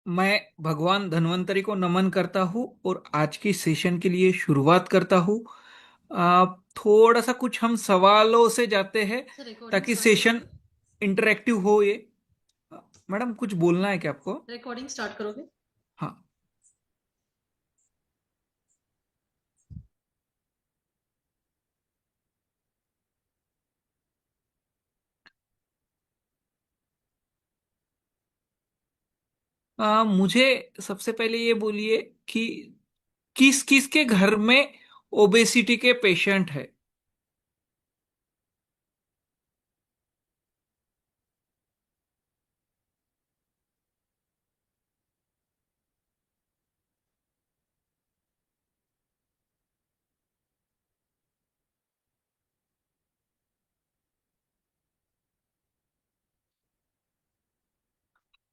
मैं भगवान धन्वंतरी को नमन करता हूँ और आज की सेशन के लिए शुरुआत करता हूँ। थोड़ा सा कुछ हम सवालों से जाते हैं सर रिकॉर्डिंग ताकि स्टार्ट सेशन करोगे? इंटरेक्टिव हो ये। मैडम कुछ बोलना है क्या आपको? रिकॉर्डिंग स्टार्ट करोगे? हाँ। मुझे सबसे पहले ये बोलिए कि किस किस के घर में ओबेसिटी के पेशेंट है।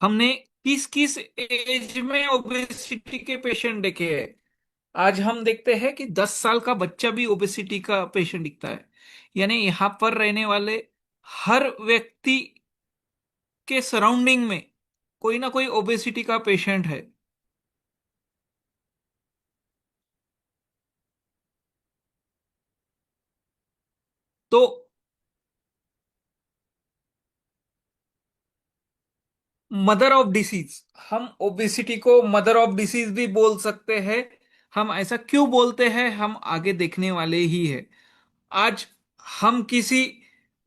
हमने किस किस एज में ओबेसिटी के पेशेंट देखे हैं। आज हम देखते हैं कि 10 साल का बच्चा भी ओबेसिटी का पेशेंट दिखता है। यानी यहां पर रहने वाले हर व्यक्ति के सराउंडिंग में कोई ना कोई ओबेसिटी का पेशेंट है। तो मदर ऑफ डिसीज, हम ओबेसिटी को मदर ऑफ डिसीज भी बोल सकते हैं। हम ऐसा क्यों बोलते हैं, हम आगे देखने वाले ही है। आज हम किसी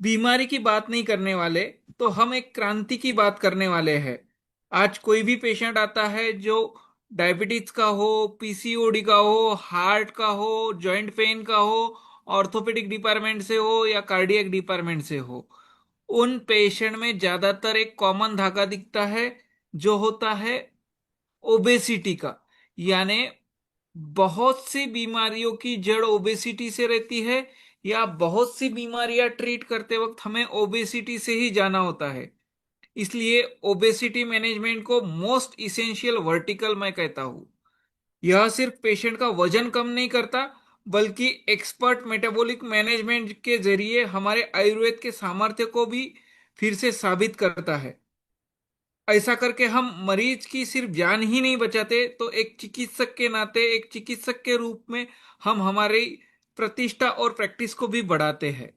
बीमारी की बात नहीं करने वाले, तो हम एक क्रांति की बात करने वाले हैं। आज कोई भी पेशेंट आता है जो डायबिटीज का हो, पीसीओडी का हो, हार्ट का हो, जॉइंट पेन का हो, ऑर्थोपेडिक डिपार्टमेंट से हो या कार्डियक डिपार्टमेंट से हो, उन पेशेंट में ज्यादातर एक कॉमन धागा दिखता है जो होता है ओबेसिटी का। यानी बहुत सी बीमारियों की जड़ ओबेसिटी से रहती है, या बहुत सी बीमारियां ट्रीट करते वक्त हमें ओबेसिटी से ही जाना होता है। इसलिए ओबेसिटी मैनेजमेंट को मोस्ट इसेंशियल वर्टिकल मैं कहता हूं। यह सिर्फ पेशेंट का वजन कम नहीं करता, बल्कि एक्सपर्ट मेटाबॉलिक मैनेजमेंट के जरिए हमारे आयुर्वेद के सामर्थ्य को भी फिर से साबित करता है। ऐसा करके हम मरीज की सिर्फ जान ही नहीं बचाते, तो एक चिकित्सक के नाते, एक चिकित्सक के रूप में हम हमारी प्रतिष्ठा और प्रैक्टिस को भी बढ़ाते हैं।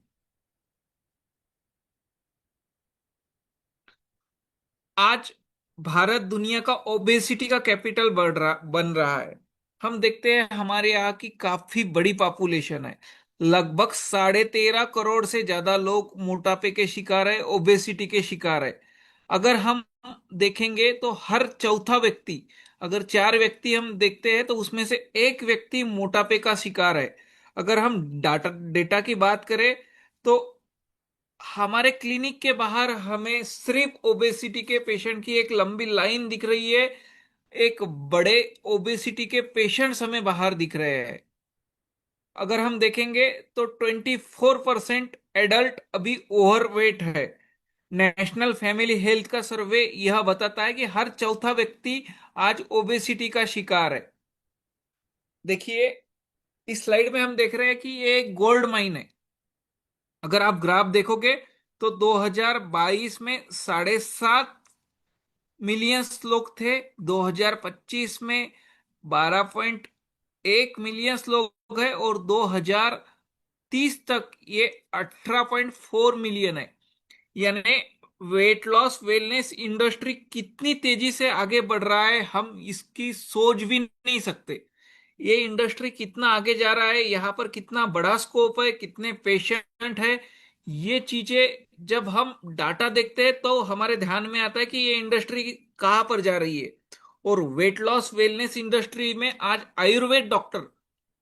आज भारत दुनिया का ओबेसिटी का कैपिटल बन रहा है। हम देखते हैं हमारे यहाँ की काफी बड़ी पॉपुलेशन है। लगभग 13.5 करोड़ से ज्यादा लोग मोटापे के शिकार है, ओबेसिटी के शिकार है। अगर हम देखेंगे तो हर चौथा व्यक्ति, अगर 4 व्यक्ति हम देखते हैं तो उसमें से एक व्यक्ति मोटापे का शिकार है। अगर हम डाटा डेटा की बात करें तो हमारे क्लिनिक के बाहर हमें सिर्फ ओबेसिटी के पेशेंट की एक लंबी लाइन दिख रही है। एक बड़े ओबेसिटी के पेशेंट्स हमें बाहर दिख रहे हैं। अगर हम देखेंगे तो 24% एडल्ट अभी ओवरवेट है। नेशनल फैमिली हेल्थ का सर्वे यह बताता है कि हर चौथा व्यक्ति आज ओबेसिटी का शिकार है। देखिए, इस स्लाइड में हम देख रहे हैं कि ये एक गोल्ड माइन है। अगर आप ग्राफ देखोगे तो 2022 में 7.5 मिलियन लोग थे। 2025 में 12.1 मिलियन लोग हैं, और 2030 तक ये 18.4 मिलियन है। यानी वेट लॉस वेलनेस इंडस्ट्री कितनी तेजी से आगे बढ़ रहा है, हम इसकी सोच भी नहीं सकते। ये इंडस्ट्री कितना आगे जा रहा है, यहाँ पर कितना बड़ा स्कोप है, कितने पेशेंट है, ये चीजें जब हम डाटा देखते हैं तो हमारे ध्यान में आता है कि ये इंडस्ट्री कहाँ पर जा रही है। और वेट लॉस वेलनेस इंडस्ट्री में आज आयुर्वेद डॉक्टर,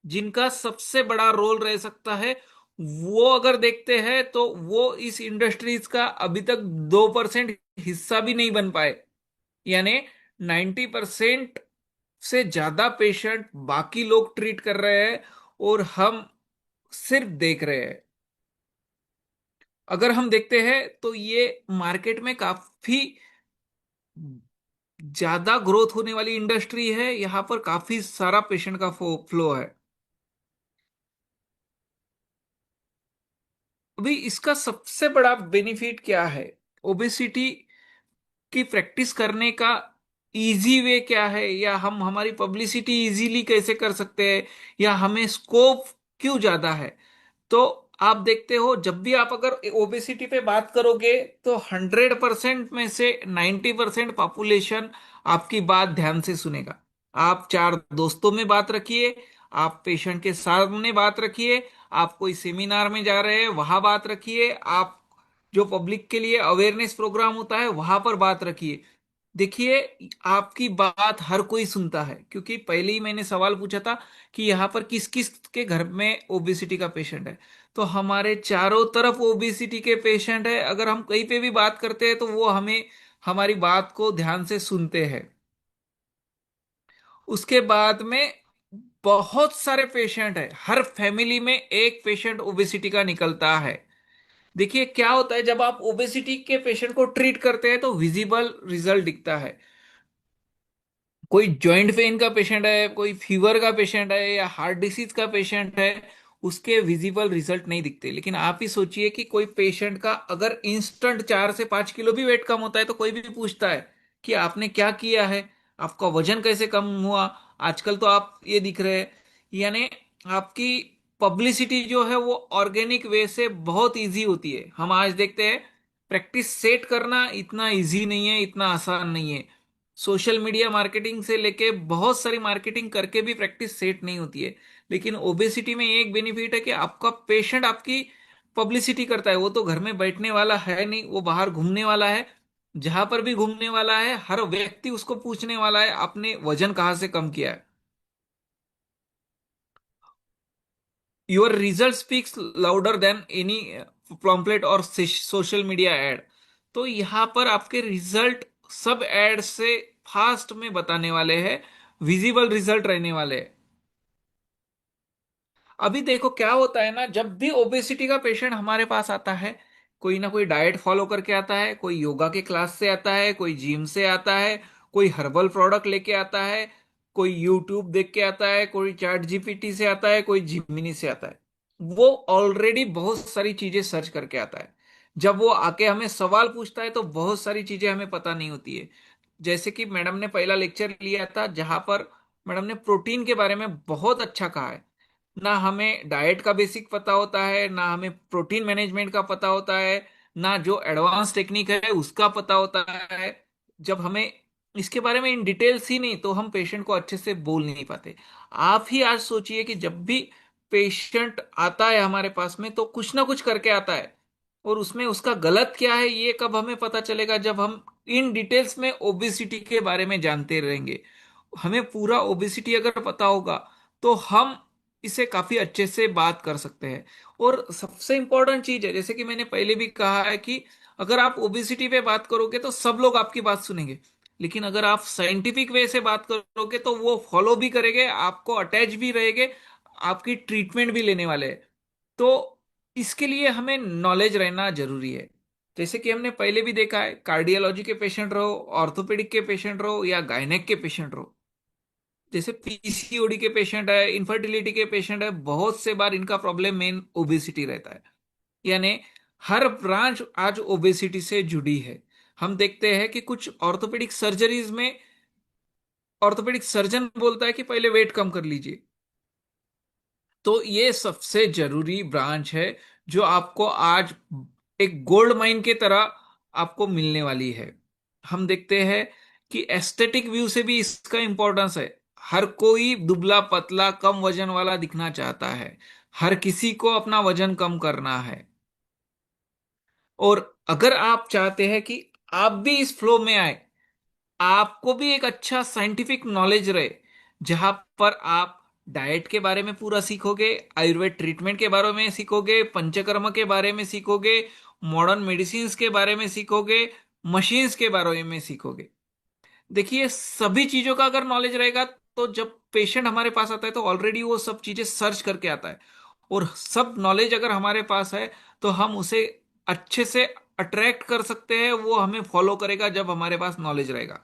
जिनका सबसे बड़ा रोल रह सकता है, वो अगर देखते हैं तो वो इस इंडस्ट्रीज का अभी तक 2% हिस्सा भी नहीं बन पाए। यानी 90% से ज्यादा पेशेंट बाकी लोग ट्रीट कर रहे हैं और हम सिर्फ देख रहे हैं। अगर हम देखते हैं तो ये मार्केट में काफी ज्यादा ग्रोथ होने वाली इंडस्ट्री है। यहाँ पर काफी सारा पेशेंट का फ्लो है। अभी इसका सबसे बड़ा बेनिफिट क्या है ओबेसिटी की प्रैक्टिस करने का? इजी वे क्या है, या हम हमारी पब्लिसिटी इजीली कैसे कर सकते हैं, या हमें स्कोप क्यों ज्यादा है। तो आप देखते हो जब भी आप अगर ओबेसिटी पे बात करोगे, तो 100% में से 90% पॉपुलेशन आपकी बात ध्यान से सुनेगा। आप चार दोस्तों में बात रखिए, आप पेशेंट के सामने बात रखिए, आप कोई सेमिनार में जा रहे हैं वहां बात रखिए, आप जो पब्लिक के लिए अवेयरनेस प्रोग्राम होता है वहां पर बात रखिए। देखिए, आपकी बात हर कोई सुनता है, क्योंकि पहले ही मैंने सवाल पूछा था कि यहाँ पर किस किस के घर में ओबेसिटी का पेशेंट है। तो हमारे चारों तरफ ओबेसिटी के पेशेंट है। अगर हम कहीं पे भी बात करते हैं तो वो हमें हमारी बात को ध्यान से सुनते हैं। उसके बाद में बहुत सारे पेशेंट है, हर फैमिली में एक पेशेंट ओबेसिटी का निकलता है। देखिए क्या होता है, जब आप ओबेसिटी के पेशेंट को ट्रीट करते हैं तो विजिबल रिजल्ट दिखता है। कोई जॉइंट पेन का पेशेंट है, कोई फीवर का पेशेंट है, या हार्ट डिसीज का पेशेंट है, उसके विजिबल रिजल्ट नहीं दिखते। लेकिन आप ही सोचिए कि कोई पेशेंट का अगर इंस्टेंट 4 से 5 किलो भी वेट कम होता है तो कोई भी पूछता है कि आपने क्या किया है, आपका वजन कैसे कम हुआ। आजकल तो आप ये दिख रहे हैं, यानी आपकी पब्लिसिटी जो है वो ऑर्गेनिक वे से बहुत इजी होती है। हम आज देखते हैं प्रैक्टिस सेट करना इतना इजी नहीं है, इतना आसान नहीं है। सोशल मीडिया मार्केटिंग से लेके बहुत सारी मार्केटिंग करके भी प्रैक्टिस सेट नहीं होती है। लेकिन ओबेसिटी में एक बेनिफिट है कि आपका पेशेंट आपकी पब्लिसिटी करता है। वो तो घर में बैठने वाला है नहीं, वो बाहर घूमने वाला है। जहां पर भी घूमने वाला है हर व्यक्ति उसको पूछने वाला है आपने वजन कहाँ से कम किया है। Your result speaks louder than any pamphlet और सोशल मीडिया एड। तो यहाँ पर आपके रिजल्ट सब एड से फास्ट में बताने वाले हैं, विजिबल रिजल्ट रहने वाले हैं। अभी देखो क्या होता है ना, जब भी ओबेसिटी का पेशेंट हमारे पास आता है, कोई ना कोई डाइट फॉलो करके आता है, कोई योगा के क्लास से आता है, कोई जिम से आता है, कोई हर्बल प्रोडक्ट लेके आता है, कोई यूट्यूब देख के आता है, कोई चैट जीपीटी से आता है, कोई जिमिनी से आता है। वो ऑलरेडी बहुत सारी चीजें सर्च करके आता है। जब वो आके हमें सवाल पूछता है तो बहुत सारी चीजें हमें पता नहीं होती है। जैसे कि मैडम ने पहला लेक्चर लिया था जहां पर मैडम ने प्रोटीन के बारे में बहुत अच्छा कहा है। ना हमें डाइट का बेसिक पता होता है, ना हमें प्रोटीन मैनेजमेंट का पता होता है, ना जो एडवांस टेक्निक है उसका पता होता है। जब हमें इसके बारे में इन डिटेल्स ही नहीं, तो हम पेशेंट को अच्छे से बोल नहीं पाते। आप ही आज सोचिए कि जब भी पेशेंट आता है हमारे पास में तो कुछ ना कुछ करके आता है, और उसमें उसका गलत क्या है ये कब हमें पता चलेगा, जब हम इन डिटेल्स में ओबेसिटी के बारे में जानते रहेंगे। हमें पूरा ओबेसिटी अगर पता होगा तो हम इसे काफी अच्छे से बात कर सकते हैं। और सबसे इंपॉर्टेंट चीज है, जैसे कि मैंने पहले भी कहा है कि अगर आप ओबेसिटी पे बात करोगे तो सब लोग आपकी बात सुनेंगे। लेकिन अगर आप साइंटिफिक वे से बात करोगे तो वो फॉलो भी करेंगे, आपको अटैच भी रहेंगे, आपकी ट्रीटमेंट भी लेने वाले हैं। तो इसके लिए हमें नॉलेज रहना जरूरी है। जैसे कि हमने पहले भी देखा है, कार्डियोलॉजी के पेशेंट रहो, ऑर्थोपेडिक के पेशेंट रहो, या गायनेक के पेशेंट रहो, जैसे पीसीओडी के पेशेंट है, इनफर्टिलिटी के पेशेंट है, बहुत से बार इनका प्रॉब्लम मेन ओबेसिटी रहता है। यानी हर ब्रांच आज ओबेसिटी से जुड़ी है। हम देखते हैं कि कुछ ऑर्थोपेडिक सर्जरीज में ऑर्थोपेडिक सर्जन बोलता है कि पहले वेट कम कर लीजिए। तो ये सबसे जरूरी ब्रांच है जो आपको आज एक गोल्ड माइन के तरह आपको मिलने वाली है। हम देखते हैं कि एस्थेटिक व्यू से भी इसका इंपॉर्टेंस है। हर कोई दुबला पतला कम वजन वाला दिखना चाहता है, हर किसी को अपना वजन कम करना है। और अगर आप चाहते हैं कि आप भी इस फ्लो में आए, आपको भी एक अच्छा साइंटिफिक नॉलेज रहे, जहां पर आप डाइट के बारे में पूरा सीखोगे, आयुर्वेद ट्रीटमेंट के बारे में सीखोगे, पंचकर्म के बारे में सीखोगे, मॉडर्न मेडिसिन के बारे में सीखोगे, मशीन्स के बारे में सीखोगे। देखिए सभी चीजों का अगर नॉलेज रहेगा तो जब पेशेंट हमारे पास आता है तो ऑलरेडी वो सब चीजें सर्च करके आता है। और सब नॉलेज अगर हमारे पास है तो हम उसे अच्छे से अट्रैक्ट कर सकते हैं, वो हमें फॉलो करेगा जब हमारे पास नॉलेज रहेगा।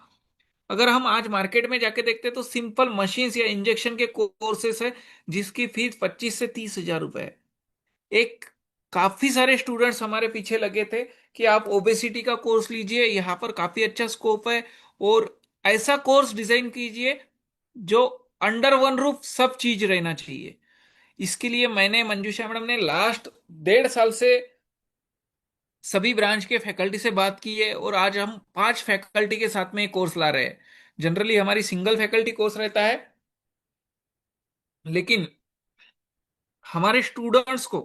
अगर हम आज मार्केट में जाके देखते हैं तो सिंपल मशीन या इंजेक्शन के कोर्सेस है जिसकी फीस 25 से 30 हजार रुपए है। एक काफी सारे स्टूडेंट्स हमारे पीछे लगे थे कि आप ओबेसिटी का कोर्स लीजिए, यहाँ पर काफी अच्छा स्कोप है। और ऐसा कोर्स डिजाइन कीजिए जो अंडर वन रूफ सब चीज रहना चाहिए। इसके लिए मैंने मंजूषा मैडम ने लास्ट 1.5 साल से सभी ब्रांच के फैकल्टी से बात की है, और आज हम 5 फैकल्टी के साथ में एक कोर्स ला रहे हैं। जनरली हमारी सिंगल फैकल्टी कोर्स रहता है, लेकिन हमारे स्टूडेंट्स को,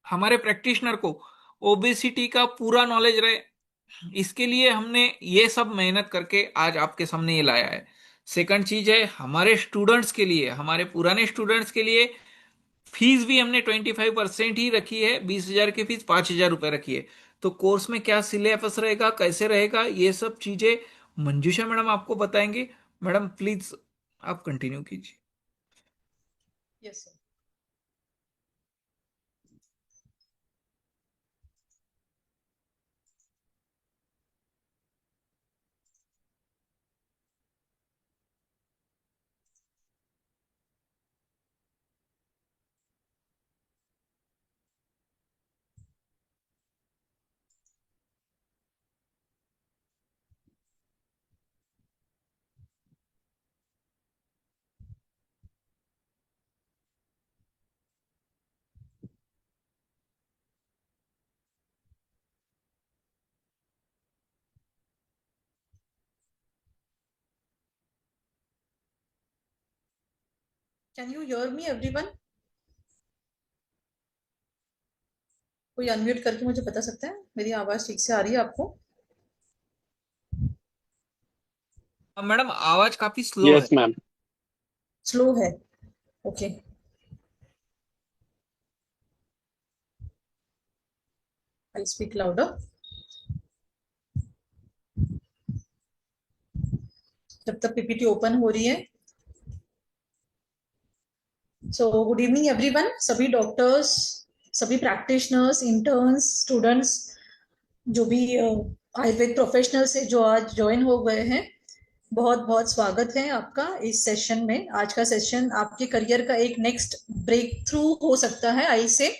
हमारे प्रैक्टिशनर को ओबेसिटी का पूरा नॉलेज रहे, इसके लिए हमने ये सब मेहनत करके आज आपके सामने ये लाया है। सेकंड चीज है, हमारे स्टूडेंट्स के लिए, हमारे पुराने स्टूडेंट्स के लिए फीस भी हमने 25% ही रखी है। 20,000 की फीस 5,000 रुपये रखी है। तो कोर्स में क्या सिलेबस रहेगा, कैसे रहेगा, ये सब चीजें मंजूषा मैडम आपको बताएंगे। मैडम प्लीज आप कंटिन्यू कीजिए। Yes sir. Can you hear me everyone? कोई अनम्यूट करके मुझे बता सकता है मेरी आवाज ठीक से आ रही है आपको? मैडम आवाज काफी स्लो है। Yes ma'am. स्लो है? Okay, I speak louder. जब तक पीपीटी ओपन हो रही है। सो गुड इवनिंग एवरीवन, सभी डॉक्टर्स, सभी प्रैक्टिशनर्स, इंटर्न्स, स्टूडेंट्स, जो भी आयुर्वेद प्रोफेशनल्स है जो आज ज्वाइन हो गए हैं, बहुत बहुत स्वागत है आपका इस सेशन में। आज का सेशन आपके करियर का एक नेक्स्ट ब्रेक थ्रू हो सकता है आई से।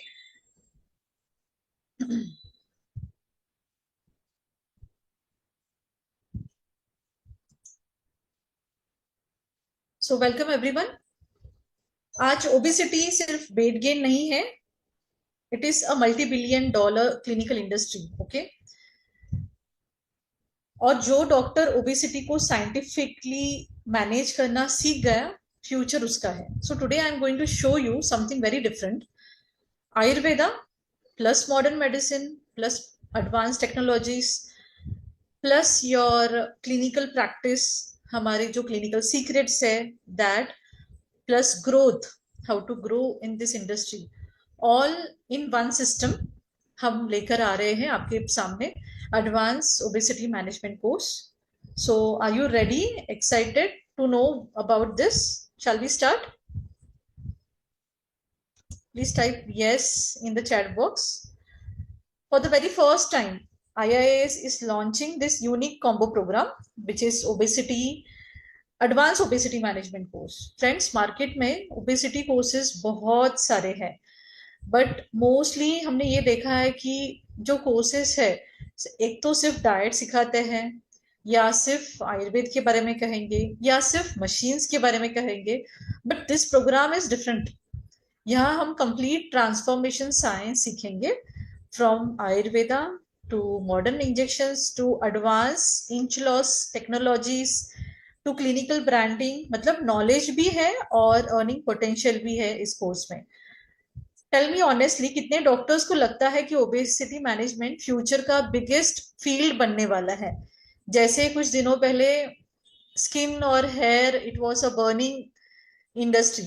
So welcome everyone. आज ओबेसिटी सिर्फ वेट गेन नहीं है, it is a multi billion dollar clinical industry. Okay, और जो डॉक्टर ओबेसिटी को साइंटिफिकली मैनेज करना सीख गया, फ्यूचर उसका है। So today I am going to show you something very different. Ayurveda plus modern medicine plus advance technologies plus your clinical practice, हमारे जो क्लिनिकल सीक्रेट्स है that, plus growth, how to grow in this industry, all in one system हम लेकर आ रहे हैं आपके सामने। Advance obesity management course. So are you ready, excited to know about this? Shall we start? Please type yes in the chat box. For the very first time, IIS is launching this unique combo program, which is obesity, advanced obesity management course. Friends, market में obesity courses बहुत सारे हैं, but mostly हमने ये देखा है कि जो कोर्सेस है, एक तो सिर्फ डाइट सिखाते हैं, या सिर्फ आयुर्वेद के बारे में कहेंगे, या सिर्फ मशीन्स के बारे में कहेंगे, but this program is different. यहाँ हम कंप्लीट ट्रांसफॉर्मेशन साइंस सीखेंगे, from Ayurveda to modern injections to advance inch loss technologies to clinical branding. मतलब नॉलेज भी है और अर्निंग पोटेंशियल भी है इस कोर्स में। टेल मी ऑनेस्टली, कितने डॉक्टर्स को लगता है कि ओबेसिटी मैनेजमेंट फ्यूचर का बिगेस्ट फील्ड बनने वाला है? जैसे कुछ दिनों पहले स्किन और hair, it was a burning industry,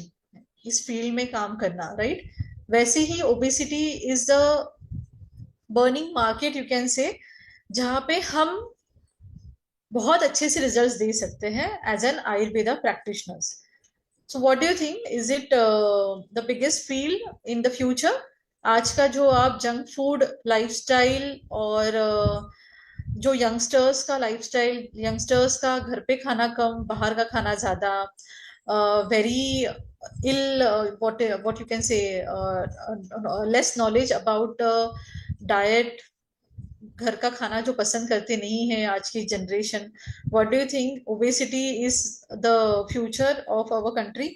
इस फील्ड में काम करना, राइट? वैसे ही obesity is the burning market, you can say, जहां पे हम बहुत अच्छे से रिजल्ट्स दे सकते हैं as an Ayurveda practitioners. So what do you think, is it the biggest field in the future? आज का जो आप जंक फूड लाइफस्टाइल और जो यंगस्टर्स का लाइफस्टाइल, यंगस्टर्स का घर पे खाना कम, बाहर का खाना ज्यादा, very ill, what you can say, less knowledge about diet, घर का खाना जो पसंद करते नहीं है आज की generation, what do you think obesity is the future of our country?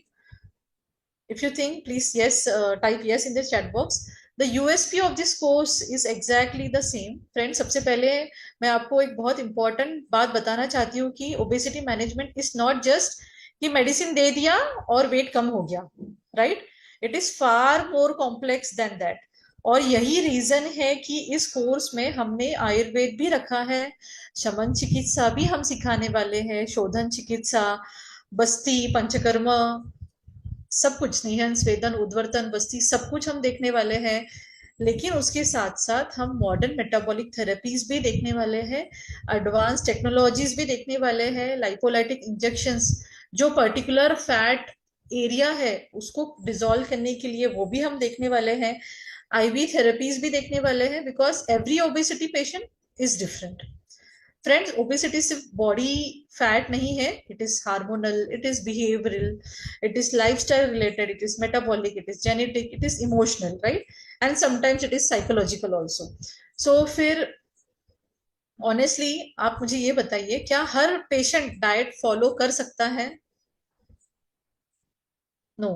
If you think, please yes, type yes in the chat box. The USP of this course is exactly the same. Friends, सबसे पहले मैं आपको एक बहुत important बात बताना चाहती हूँ कि obesity management is not just कि मेडिसिन दे दिया और वेट कम हो गया, right? It is far more complex than that. और यही रीजन है कि इस कोर्स में हमने आयुर्वेद भी रखा है, शमन चिकित्सा भी हम सिखाने वाले हैं, शोधन चिकित्सा, बस्ती, पंचकर्म, सब कुछ, निहन, स्वेदन, उद्वर्तन, बस्ती, सब कुछ हम देखने वाले हैं। लेकिन उसके साथ साथ हम मॉडर्न मेटाबॉलिक थेरेपीज भी देखने वाले हैं, एडवांस टेक्नोलॉजीज भी देखने वाले हैं, लाइपोलाइटिक इंजेक्शंस, जो पर्टिकुलर फैट एरिया है उसको डिसॉल्व करने के लिए, वो भी हम देखने वाले हैं। आईवी थेरेपीज भी देखने वाले हैं, because every obesity patient is different. Friends, obesity सिर्फ बॉडी फैट नहीं है, it is hormonal, it is behavioural, it is lifestyle related, it is metabolic, it is genetic, it is emotional, right? And sometimes it is psychological also. So फिर honestly आप मुझे ये बताइए, क्या हर patient diet follow कर सकता है? No,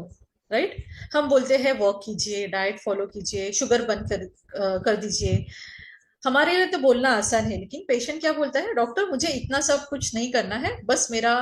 right? हम बोलते हैं वॉक कीजिए, डाइट फॉलो कीजिए, शुगर बंद कर दीजिए। हमारे लिए तो बोलना आसान है, लेकिन पेशेंट क्या बोलता है, डॉक्टर मुझे इतना सब कुछ नहीं करना है, बस मेरा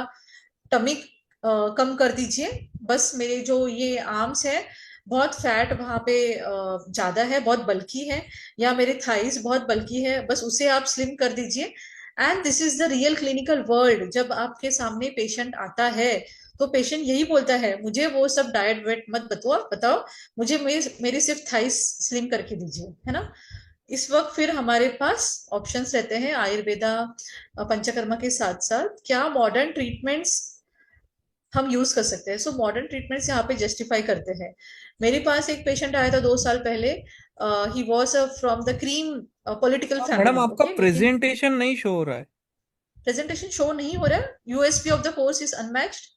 टमी कम कर दीजिए, बस मेरे जो ये आर्म्स है बहुत फैट वहां पे ज्यादा है, बहुत बल्की है, या मेरे थाइस बहुत बल्की है, बस उसे आप स्लिम कर दीजिए। And this is the real clinical world. जब आपके सामने पेशेंट आता है तो पेशेंट यही बोलता है, मुझे वो सब डाइट वेट मत बताओ बताओ, मुझे मेरी सिर्फ थाइस स्लिम करके दीजिए, है ना? इस वक्त फिर हमारे पास ऑप्शंस रहते हैं आयुर्वेदा, पंचकर्मा के साथ साथ क्या मॉडर्न ट्रीटमेंट्स हम यूज कर सकते हैं। सो मॉडर्न ट्रीटमेंट्स यहाँ पे जस्टिफाई करते हैं। मेरे पास एक पेशेंट आया था 2 साल पहले, he was from the cream political madam family, आपका ओके, लेकिन प्रेजेंटेशन नहीं शो हो रहा है। प्रेजेंटेशन शो नहीं हो रहा है, USP of the course is unmatched.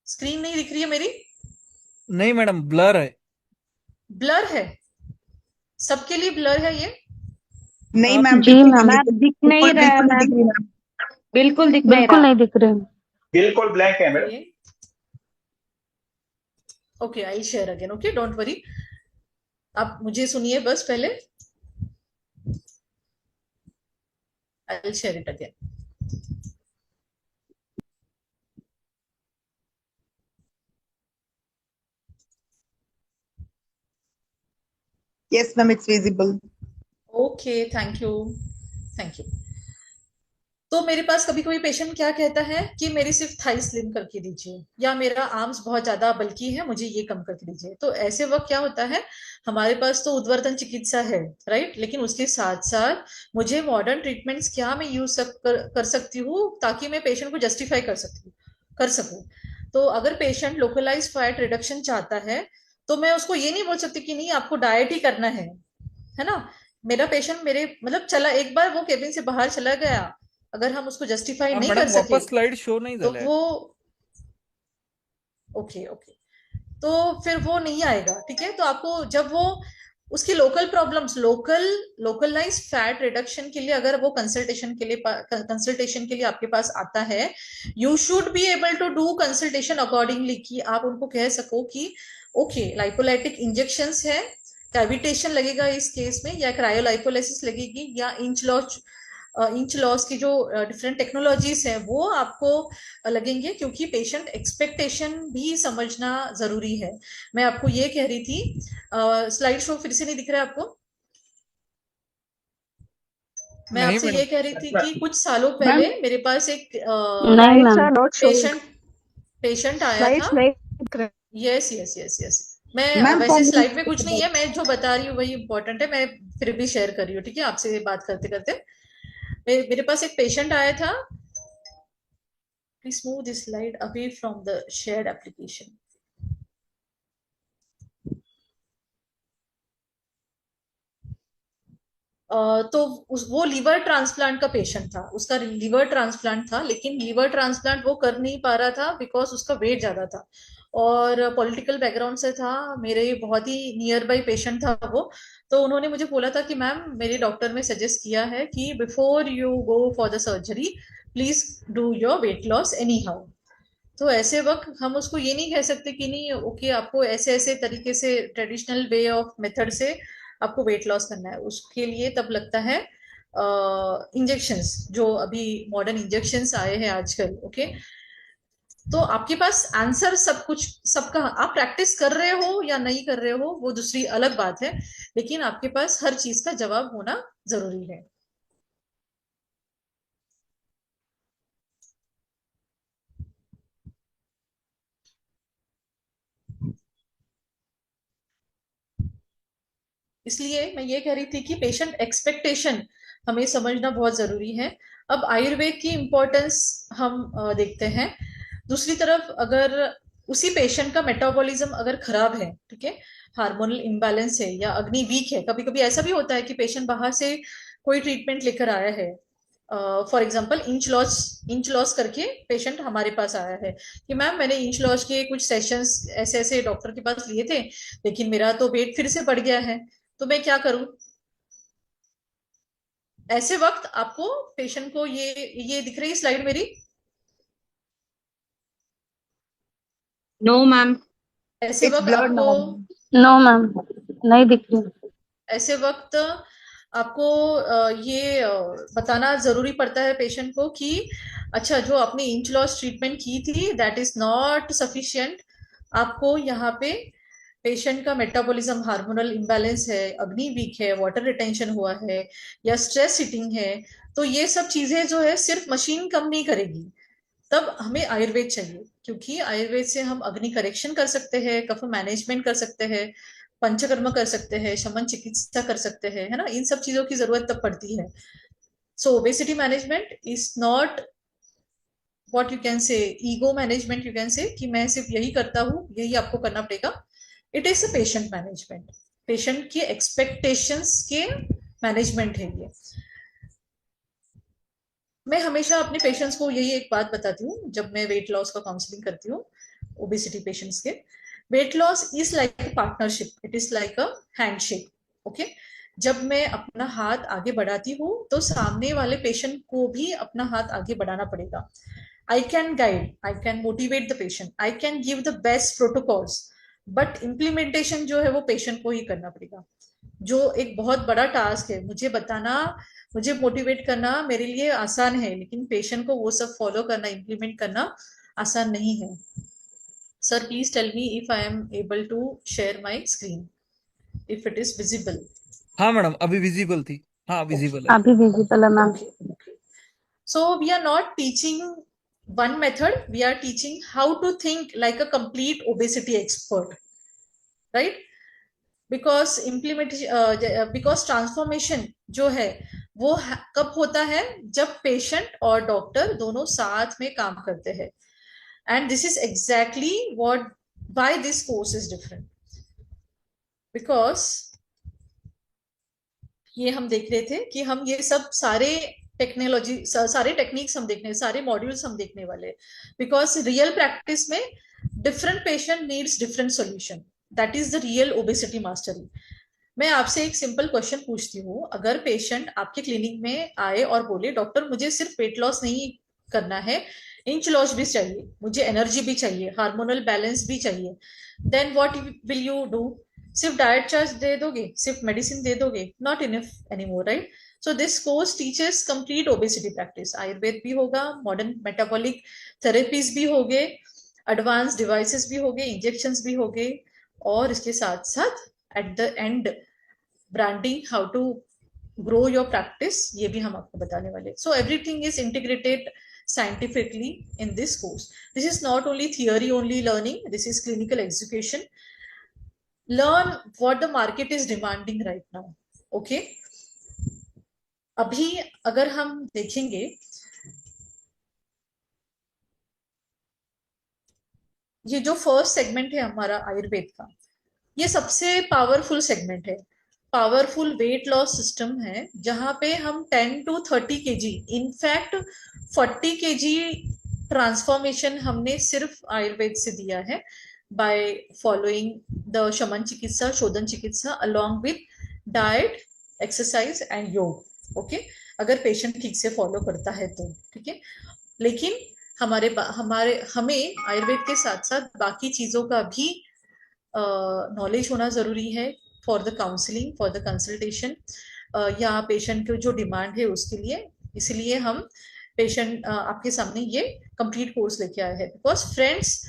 Screen नहीं दिख रही है मेरी? नहीं मैडम, ब्लर है। ब्लर है? सबके लिए ब्लर है ये? नहीं आप मैम, जी बिल्कुल मैम, नहीं दिख दिख रही, नहीं बिल्कुल रहा है बिल्कुल नहीं मैम, दिख रही मैम। बिल्कुल दिख नहीं बिल्कुल रहा। नहीं दिख रहे। बिल्कुल ब्लैंक है madam. Okay, I share again, okay, don't worry. आप मुझे सुनिए बस पहले, I share it again. Yes ma'am, it's visible. Okay, thank you, thank you. तो मेरे पास कभी कभी पेशेंट क्या कहता है कि मेरी सिर्फ थाई स्लिम करके दीजिए, या मेरा आर्म्स बहुत ज्यादा बल्की है, मुझे ये कम करके दीजिए। तो ऐसे वक्त क्या होता है, हमारे पास तो उद्वर्तन चिकित्सा है, राइट, लेकिन उसके साथ साथ मुझे मॉडर्न ट्रीटमेंट्स क्या मैं कर सकती हूँ ताकि मैं पेशेंट को जस्टिफाई कर सकूं। तो अगर पेशेंट लोकलाइज फैट रिडक्शन चाहता है, तो मैं उसको ये नहीं बोल सकती कि नहीं आपको डाइट ही करना है ना? मेरा पेशेंट मेरे मतलब चला, एक बार वो केबिन से बाहर चला गया, अगर हम उसको जस्टिफाई आप नहीं कर मैडम सके वापस स्लाइड शो नहीं तो झाल्या. वो, ओके ओके, तो फिर वो नहीं आएगा, ठीक है? तो आपको जब वो उसकी local problems, localise fat reduction के लिए अगर वो कंसल्टेशन के लिए आपके पास आता है, you should be able to do consultation accordingly, कि आप उनको कह सको कि ओके, लाइपोलाइटिक इंजेक्शंस है, कैविटेशन लगेगा इस केस में, या क्रायोलाइपोलाइसिस लगेगी, या इंच लॉस की जो डिफरेंट टेक्नोलॉजीज है वो आपको लगेंगे, क्योंकि पेशेंट एक्सपेक्टेशन भी समझना जरूरी है। मैं आपको ये कह रही थी, स्लाइड शो फिर से नहीं दिख रहा है आपको? मैं नहीं आपसे मैडम. ये कह रही थी कि कुछ सालों पहले मैम मेरे पास एक नहीं मैम, पेशेंट पेशेंट आया था। नहीं दिख रहे। यस यस यस यस, मैं मैम वैसे फॉर स्लाइड में कुछ नहीं है, मैं जो बता रही हूँ वही इंपॉर्टेंट है, मैं फिर भी शेयर कर रही हूँ, ठीक है, आपसे बात करते करते। मेरे पास एक पेशेंट आया था, please move this slide away from the shared application. तो वो लीवर ट्रांसप्लांट का पेशेंट था, उसका लीवर ट्रांसप्लांट था, लेकिन लीवर ट्रांसप्लांट वो कर नहीं पा रहा था बिकॉज उसका वेट ज्यादा था। और पॉलिटिकल बैकग्राउंड से था, मेरे बहुत ही नियर बाई पेशेंट था वो। तो उन्होंने मुझे बोला था कि मैम, मेरे डॉक्टर ने सजेस्ट किया है कि before you go for the surgery please do your weight loss any how. तो ऐसे वक्त हम उसको ये नहीं कह सकते कि नहीं ओके आपको ऐसे ऐसे तरीके से ट्रेडिशनल वे ऑफ मेथड से आपको वेट लॉस करना है। उसके लिए तब लगता है इंजेक्शंस, जो अभी मॉडर्न इंजेक्शंस आए हैं आजकल। ओके, तो आपके पास आंसर सब कुछ सबका, आप प्रैक्टिस कर रहे हो या नहीं कर रहे हो वो दूसरी अलग बात है, लेकिन आपके पास हर चीज का जवाब होना जरूरी है। इसलिए मैं ये कह रही थी कि पेशेंट एक्सपेक्टेशन हमें समझना बहुत जरूरी है। अब आयुर्वेद की इम्पोर्टेंस हम देखते हैं। दूसरी तरफ अगर उसी पेशेंट का मेटाबॉलिज्म अगर खराब है, ठीक है, हार्मोनल इम्बैलेंस है या अग्नि वीक है, कभी कभी ऐसा भी होता है कि पेशेंट बाहर से कोई ट्रीटमेंट लेकर आया है। फॉर एग्जाम्पल इंच लॉस करके पेशेंट हमारे पास आया है कि मैम मैंने इंच लॉस के कुछ सेशंस ऐसे ऐसे डॉक्टर के पास लिए थे, लेकिन मेरा तो वेट फिर से बढ़ गया है, तो मैं क्या करूं। ऐसे वक्त आपको पेशेंट को ये दिख रही स्लाइड मेरी? No ma'am. ऐसे It's वक्त blurred आपको now. नो मैम, नहीं दिख रही। ऐसे वक्त आपको ये बताना जरूरी पड़ता है पेशेंट को कि अच्छा, जो आपने इंच लॉस ट्रीटमेंट की थी दैट इज नॉट सफिशिएंट। आपको यहाँ पे पेशेंट का मेटाबॉलिज्म हार्मोनल इम्बैलेंस है, अग्नि वीक है, वाटर रिटेंशन हुआ है, या स्ट्रेस ईटिंग है। तो ये सब चीजें जो है सिर्फ मशीन कम नहीं करेगी। तब हमें आयुर्वेद चाहिए, क्योंकि आयुर्वेद से हम अग्नि करेक्शन कर सकते हैं, कफ मैनेजमेंट कर सकते हैं, पंचकर्म कर सकते हैं, शमन चिकित्सा कर सकते हैं, है ना। इन सब चीजों की जरूरत तब पड़ती है। So obesity management is not what you can say ego management, you can say कि मैं सिर्फ यही करता हूँ, यही आपको करना पड़ेगा। It is a patient management, patient की एक्सपेक्टेशंस के मैनेजमेंट है ये। मैं हमेशा अपने पेशेंट्स को यही एक बात बताती हूँ जब मैं वेट लॉस का काउंसलिंग करती हूँ ओबेसिटी पेशेंट्स के। Weight loss is like a partnership, it is like a handshake. Okay, जब मैं अपना हाथ आगे बढ़ाती हूँ तो सामने वाले पेशेंट को भी अपना हाथ आगे बढ़ाना पड़ेगा। I can guide, I can motivate the patient, I can give the best protocols, but implementation जो है वो पेशेंट को ही करना पड़ेगा। जो एक बहुत बड़ा टास्क है, मुझे बताना, मुझे मोटिवेट करना मेरे लिए आसान है, लेकिन पेशेंट को वो सब फॉलो करना, इम्प्लीमेंट करना आसान नहीं है। Sir please tell me if I am able to share my screen, if it is visible. हाँ मैडम, अभी विजिबल थी। हाँ, ओके, विजिबल है। अभी विजिबल है ma'am. Okay, okay. So we are not teaching one method, we are teaching how to think like a complete obesity expert, right? Because implementation, because transformation जो है वो कब होता है, जब पेशेंट और डॉक्टर दोनों साथ में काम करते हैं। And this is exactly what why this course is different, because ये हम देख रहे थे कि हम ये सब सारे टेक्नोलॉजी, सारे टेक्निक्स हम देखने, सारे मॉड्यूल्स हम देखने वाले, बिकॉज रियल प्रैक्टिस में different patient needs different solution. That is the real obesity mastery. मैं आपसे एक सिंपल क्वेश्चन पूछती हूँ, अगर पेशेंट आपके क्लिनिक में आए और बोले डॉक्टर मुझे सिर्फ वेट लॉस नहीं करना है, इंच लॉस भी चाहिए, मुझे एनर्जी भी चाहिए, हार्मोनल बैलेंस भी चाहिए, then what will you do? सिर्फ डाइट चार्ट दे दोगे, सिर्फ मेडिसिन दे दोगे? Not enough anymore, right? So this course teachers complete obesity practice. Ayurveda भी होगा, मॉडर्न मेटाबॉलिक थेरेपीज भी होगे, एडवांस डिवाइसेस भी होंगे, इंजेक्शंस भी होंगे, और इसके साथ साथ at the end branding, how to grow your practice, ये भी हम आपको बताने वाले। So everything is integrated scientifically in this course. This is not only theory only learning, this is clinical execution. Learn what the market is demanding right now. Okay, अभी अगर हम देखेंगे, ये जो फर्स्ट सेगमेंट है हमारा आयुर्वेद का, ये सबसे पावरफुल सेगमेंट है, पावरफुल वेट लॉस सिस्टम है, जहां पे हम 10 to 30 KG, in fact 40 KG transformation हमने सिर्फ आयुर्वेद से दिया है। by following the Shaman Chikitsa, Shodhan Chikitsa along with diet, exercise and योग. ओके, अगर पेशेंट ठीक से फॉलो करता है तो ठीक है. लेकिन हमारे हमें आयुर्वेद के साथ साथ बाकी चीजों का भी नॉलेज होना जरूरी है for the counselling, for the consultation या पेशेंट की जो डिमांड है उसके लिए. इसलिए हम पेशेंट आपके सामने ये कंप्लीट कोर्स लेके आए हैं. बिकॉज फ्रेंड्स,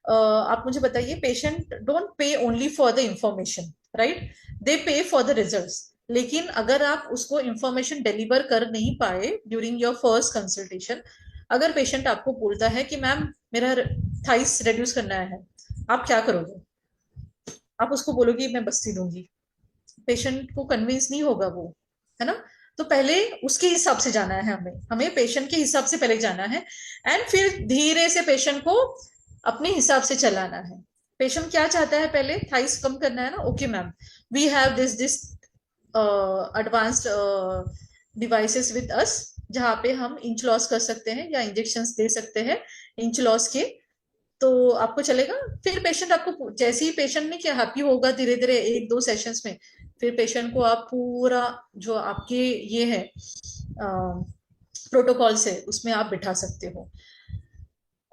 आप मुझे बताइए, patient don't pay only for the information, right? They pay for the results. लेकिन अगर आप उसको इंफॉर्मेशन डिलीवर कर नहीं पाए ड्यूरिंग योर फर्स्ट कंसल्टेशन, अगर पेशेंट आपको बोलता है कि मैम मेरा थाइस रिड्यूस करना है, आप क्या करोगे? आप उसको बोलोगे मैं बस्ती दूंगी, पेशेंट को कन्विंस नहीं होगा वो, है ना? तो पहले उसके हिसाब से जाना है, हमें पेशेंट के हिसाब से पहले जाना है एंड फिर धीरे से पेशेंट को अपने हिसाब से चलाना है. पेशेंट क्या चाहता है? पहले थाइस कम करना है ना, okay ma'am, we have this advanced devices with us, जहाँ पे हम इंच लॉस कर सकते हैं या इंजेक्शंस दे सकते हैं इंच लॉस के, तो आपको चलेगा. फिर पेशेंट आपको, जैसे ही पेशेंट ने क्या हैप्पी होगा धीरे धीरे 1-2 सेशंस में, फिर पेशेंट को आप पूरा जो आपके ये है प्रोटोकॉल्स है उसमें आप बिठा सकते हो.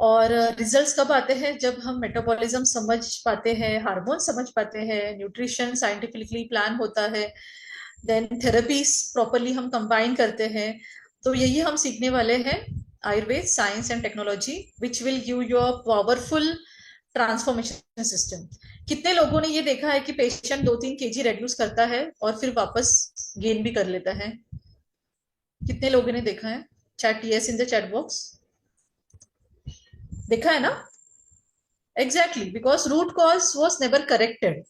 और रिजल्ट्स कब आते हैं? जब हम मेटाबॉलिज्म समझ पाते हैं, हार्मोन समझ पाते हैं, न्यूट्रिशन साइंटिफिकली प्लान होता है, देन थेरेपीज प्रॉपरली हम कंबाइन करते हैं. तो यही हम सीखने वाले हैं, Ayurveda science and technology which will give you a powerful transformation system. कितने लोगों ने ये देखा है कि पेशेंट 2-3 kg रेड्यूस करता है और फिर वापस गेन भी कर लेता है? कितने लोगों ने देखा है? Chat yes in the chat box. देखा है ना? Exactly, because root cause was never corrected,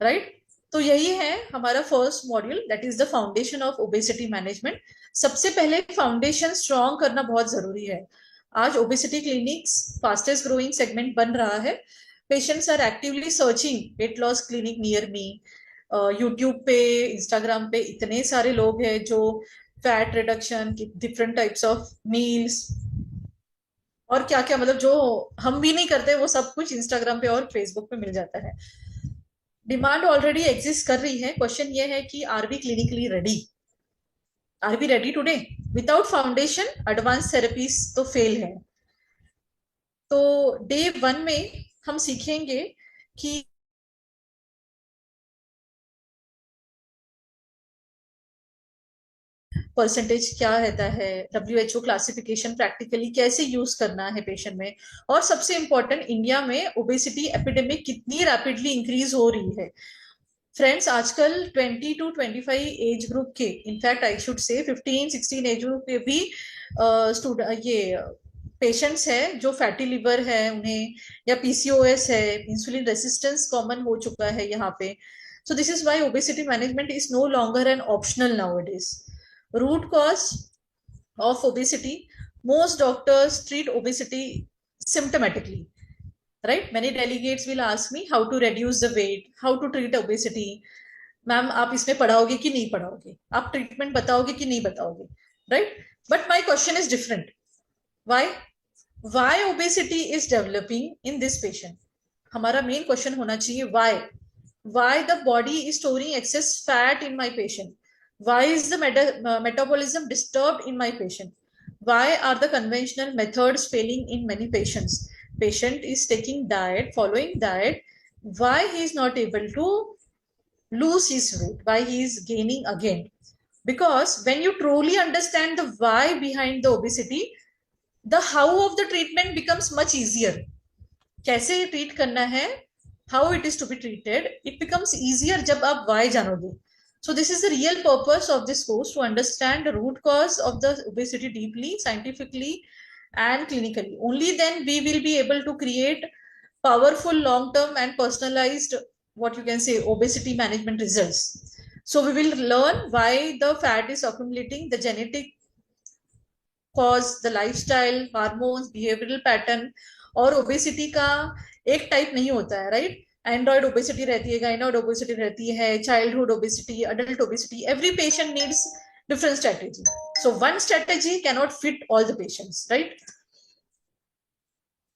right? तो यही है हमारा first module, that is the foundation of obesity management. सबसे पहले फाउंडेशन स्ट्रॉन्ग करना बहुत जरूरी है. आज obesity clinics fastest growing segment बन रहा है. Patients are actively searching weight loss clinic near me. YouTube पे, इंस्टाग्राम पे इतने सारे लोग हैं जो fat reduction, different types of meals और क्या क्या, मतलब जो हम भी नहीं करते वो सब कुछ इंस्टाग्राम पे और फेसबुक पे मिल जाता है. डिमांड ऑलरेडी एग्जिस्ट कर रही है. क्वेश्चन ये है कि are we clinically ready? Are we ready today? Without foundation advance therapies तो फेल है. तो डे 1 में हम सीखेंगे कि परसेंटेज क्या रहता है, WHO क्लासिफिकेशन प्रैक्टिकली कैसे यूज करना है पेशेंट में, और सबसे इंपॉर्टेंट, इंडिया में ओबेसिटी एपिडेमिक कितनी रैपिडली इंक्रीज हो रही है. फ्रेंड्स, आजकल 20 to 25 एज ग्रुप के, in fact I should say 15-16 as group के भी ये पेशेंट्स है जो फैटी लिवर है उन्हें, या PCOS है, इंसुलिन रेसिस्टेंस कॉमन हो चुका है यहाँ पे. So this is why obesity management is no longer an optional nowadays. Root cause of obesity: most doctors treat obesity symptomatically, right? Many delegates will ask me how to reduce the weight, how to treat obesity. Ma'am आप इसमें पढ़ाओगे कि नहीं पढ़ाओगे, आप treatment बताओगे कि नहीं बताओगे, right? But my question is different. Why obesity is developing in this patient? हमारा मेन क्वेश्चन होना चाहिए why the body is storing access fat in my patient. Why is the metabolism disturbed in my patient? Why are the conventional methods failing in many patients? Patient is taking diet, following diet. Why he is not able to lose his weight? Why he is gaining again? Because when you truly understand the why behind the obesity, the how of the treatment becomes much easier. कैसे treat करना है, how it is to be treated, it becomes easier जब आप why जानोगे. So this is the real purpose of this course, to understand the root cause of the obesity deeply, scientifically and clinically. Only then we will be able to create powerful long-term and personalized, what you can say, obesity management results. So we will learn why the fat is accumulating, the genetic cause, the lifestyle, hormones, behavioral pattern. और obesity का एक type नहीं होता है, right? Android obesity रहती है, गाइनॉइड obesity रहती है, childhood obesity, adult obesity. Every patient needs different strategy. So one strategy cannot fit all the patients, right?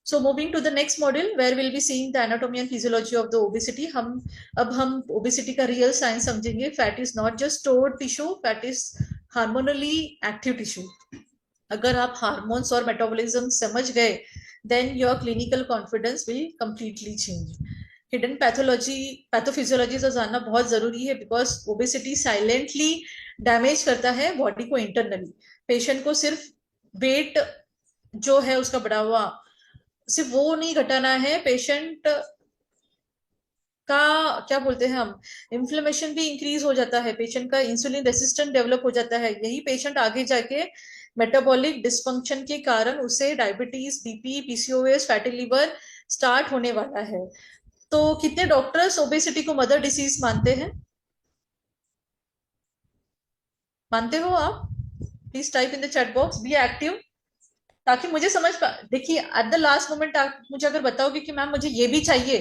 So moving to the next module where we'll be seeing the anatomy and physiology of the obesity. हम obesity का real science समझेंगे. Fat is not just stored tissue, fat is hormonally active tissue. अगर आप hormones और metabolism समझ गए, then your clinical confidence will completely change. Hidden pathophysiology तो जानना बहुत जरूरी है, बिकॉज ओबेसिटी साइलेंटली डैमेज करता है बॉडी को इंटरनली. पेशेंट को सिर्फ वेट जो है उसका बढ़ा हुआ, सिर्फ वो नहीं घटाना है, पेशेंट का क्या बोलते हैं हम, इन्फ्लेमेशन भी इंक्रीज हो जाता है, पेशेंट का इंसुलिन रेसिस्टेंट डेवलप हो जाता है. यही पेशेंट आगे जाके मेटाबॉलिक डिस्फंक्शन के कारण उसे diabetes, BP, PCOS, fatty liver start होने वाला है. तो कितने डॉक्टर्स ओबेसिटी को मदर डिसीज मानते हैं? मानते हो आप? Please type in the chat box, be active, ताकि मुझे समझ देखिए एट द लास्ट मोमेंट आप मुझे अगर बताओगे कि मैम मुझे ये भी चाहिए,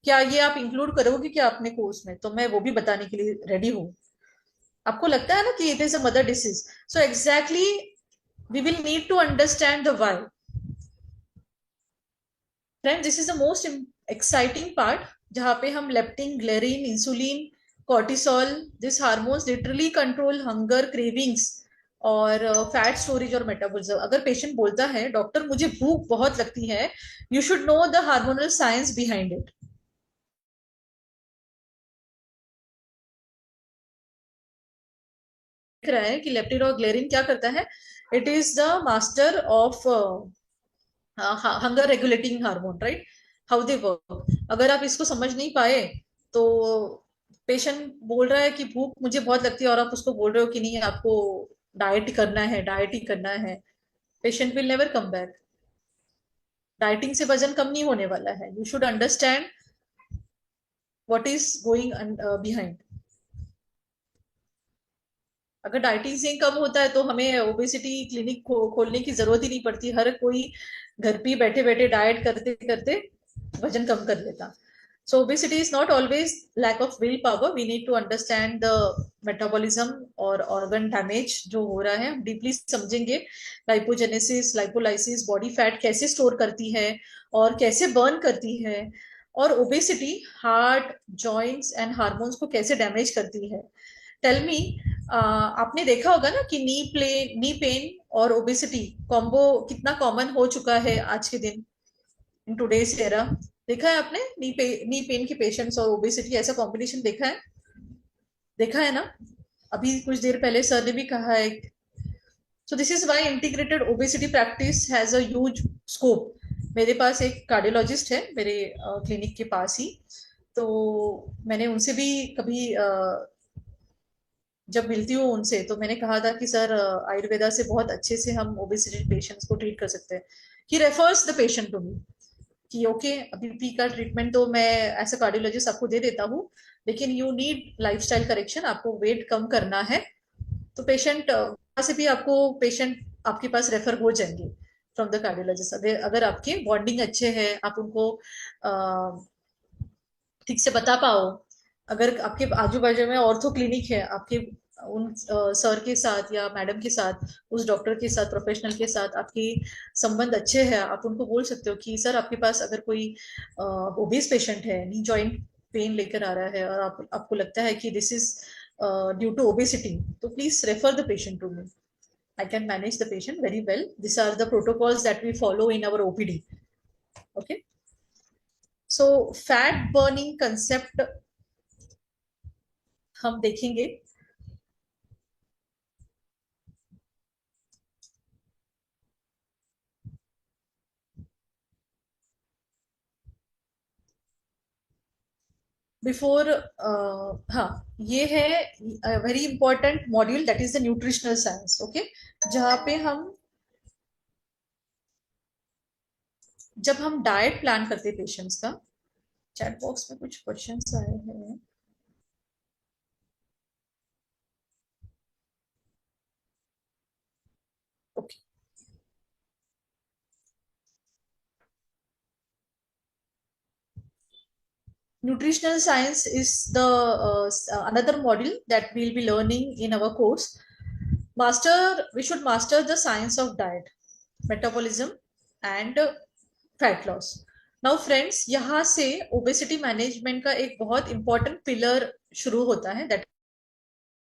क्या ये आप इंक्लूड करोगे क्या अपने कोर्स में, तो मैं वो भी बताने के लिए रेडी हूँ. आपको लगता है ना कि it is a mother disease, so exactly we will need to understand the why. Friend, this is the most exciting part, जहां पे हम leptin, ghrelin, insulin, cortisol, this hormones literally control hunger, cravings और fat storage और metabolism. अगर patient बोलता है doctor मुझे भूख बहुत लगती है, you should know the hormonal science behind it. दिख रहा है कि लेप्टिन और ग्लेरिन क्या करता है, it is the master of hunger regulating hormone, right? How they work. अगर आप इसको समझ नहीं पाए तो पेशेंट बोल रहा है कि भूख मुझे बहुत लगती है और आप उसको बोल रहे हो कि नहीं आपको डाइट करना है, डाइट ही करना है, patient will never come back. Dieting से वजन कम नहीं होने वाला है. You should understand what is going behind. अगर डाइटिंग से कम होता है तो हमें ओबेसिटी क्लिनिक खोलने की जरूरत ही नहीं पड़ती. हर कोई घर पे बैठे बैठे डाइट करते करते वजन कम कर लेता. So obesity is not always lack of willpower. We need to understand the metabolism और organ damage जो हो रहा है, हम डीपली समझेंगे. लाइपोजेनेसिस, लाइपोलाइसिस, बॉडी फैट कैसे स्टोर करती है और कैसे बर्न करती है, और obesity heart, joints and hormones को कैसे डैमेज करती है. टेल मी, आपने देखा होगा ना कि नी पेन और ओबेसिटी कॉम्बो कितना कॉमन हो चुका है आज के दिन, इन टुडेज एरा. देखा है आपने नी पेन के पेशेंट्स और ओबेसिटी, ऐसा कॉम्बिनेशन देखा है? देखा है ना? अभी कुछ देर पहले सर ने भी कहा है. सो this is why integrated obesity practice has a huge scope. मेरे पास एक कार्डियोलॉजिस्ट है मेरे क्लिनिक के पास ही, तो मैंने उनसे भी कभी जब मिलती हूँ उनसे तो मैंने कहा था कि सर आयुर्वेदा से बहुत अच्छे से हम ओबेसिटी पेशेंट्स को ट्रीट कर सकते हैं. He refers the patient to me कि ओके बीपी का ट्रीटमेंट तो मैं एज अ कार्डियोलॉजिस्ट आपको दे देता हूँ, लेकिन यू नीड लाइफस्टाइल करेक्शन, आपको वेट कम करना है. तो पेशेंट वहां से भी आपको पेशेंट आपके पास रेफर हो जाएंगे फ्रॉम द कार्डियोलॉजिस्ट. अगर आपके बॉन्डिंग अच्छे हैं, आप उनको ठीक से बता पाओ. अगर आपके आजू बाजू में ऑर्थो क्लिनिक है, आपके उन सर के साथ या मैडम के साथ, उस डॉक्टर के साथ, प्रोफेशनल के साथ आपके संबंध अच्छे हैं, आप उनको बोल सकते हो कि सर आपके पास अगर कोई ओबेस पेशेंट है, नी जॉइंट पेन लेकर आ रहा है और आपको लगता है कि this is due to obesity, तो please refer the patient to me. I can manage the patient very well. These are the protocols that we follow in our OPD. Okay. So fat burning concept हम देखेंगे. Before हाँ, ये है very important module, that is the nutritional science. Okay, जहाँ पे जब हम diet plan करते हैं पेशेंट्स का. चैट बॉक्स में कुछ क्वेश्चंस आए हैं. Okay, nutritional science is the another module that we'll be learning in our course. We should master the science of diet, metabolism and fat loss. Now friends, यहाँ से obesity management का एक बहुत important pillar शुरू होता है, that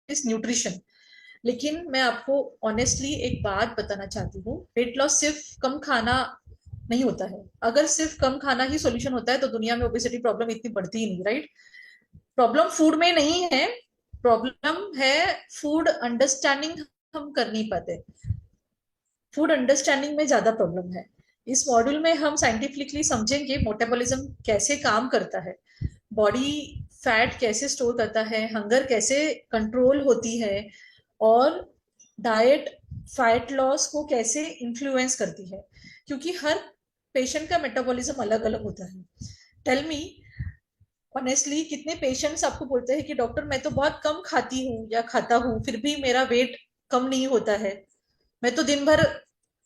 is nutrition. लेकिन मैं आपको ऑनेस्टली एक बात बताना चाहती हूँ, वेट लॉस सिर्फ कम खाना नहीं होता है। अगर सिर्फ कम खाना ही सॉल्यूशन होता है तो दुनिया में ओबेसिटी प्रॉब्लम इतनी बढ़ती ही नहीं, राइट? प्रॉब्लम फूड में नहीं है, प्रॉब्लम है फूड अंडरस्टैंडिंग, हम कर नहीं पाते। फूड अंडरस्टैंडिंग में ज्यादा प्रॉब्लम है। इस मॉड्यूल में हम साइंटिफिकली समझेंगे मेटाबॉलिज्म कैसे काम करता है, बॉडी फैट कैसे स्टोर करता है, हंगर कैसे कंट्रोल होती है, और डाइट फैट लॉस को कैसे इन्फ्लुएंस करती है, क्योंकि हर पेशेंट का मेटाबॉलिज्म अलग अलग होता है। टेल मी ऑनेस्टली, कितने पेशेंट्स आपको बोलते हैं कि डॉक्टर मैं तो बहुत कम खाती हूँ या खाता हूँ फिर भी मेरा वेट कम नहीं होता है, मैं तो दिन भर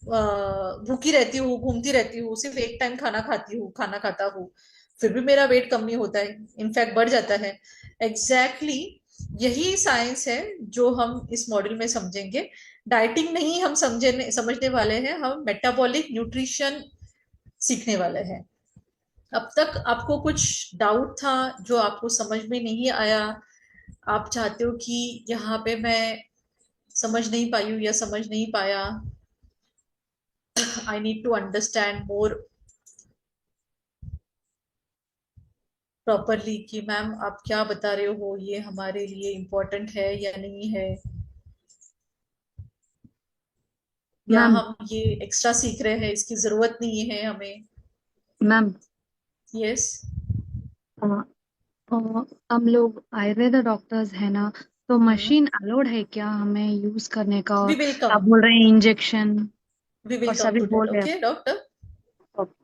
भूखी रहती हूँ, घूमती रहती हूँ, सिर्फ एक टाइम खाना खाती हूँ, खाना खाता हूँ, फिर भी मेरा वेट कम नहीं होता है, इनफैक्ट बढ़ जाता है। एग्जैक्टली यही साइंस है जो हम इस मॉड्यूल में समझेंगे। डाइटिंग नहीं हम समझने वाले हैं, हम मेटाबॉलिक न्यूट्रिशन सीखने वाले हैं। अब तक आपको कुछ डाउट था जो आपको समझ में नहीं आया, आप चाहते हो कि यहाँ पे मैं समझ नहीं पाई हूँ या समझ नहीं पाया, I need to understand more properly कि मैम आप क्या बता रहे हो, ये हमारे लिए इम्पोर्टेंट है या नहीं है, या मैम। हम ये एक्स्ट्रा सीख रहे हैं, इसकी जरूरत नहीं है हमें। Ma'am, yes. अ, अ, हम लोग आयुर्वेद डॉक्टर्स है ना, तो मशीन अलाउड है क्या हमें यूज करने का? वी और विल कम, आप बोल रहे हैं इंजेक्शन, वी विल और कम सभी टू दैट, बोल रहे हैं। Okay doctor, okay.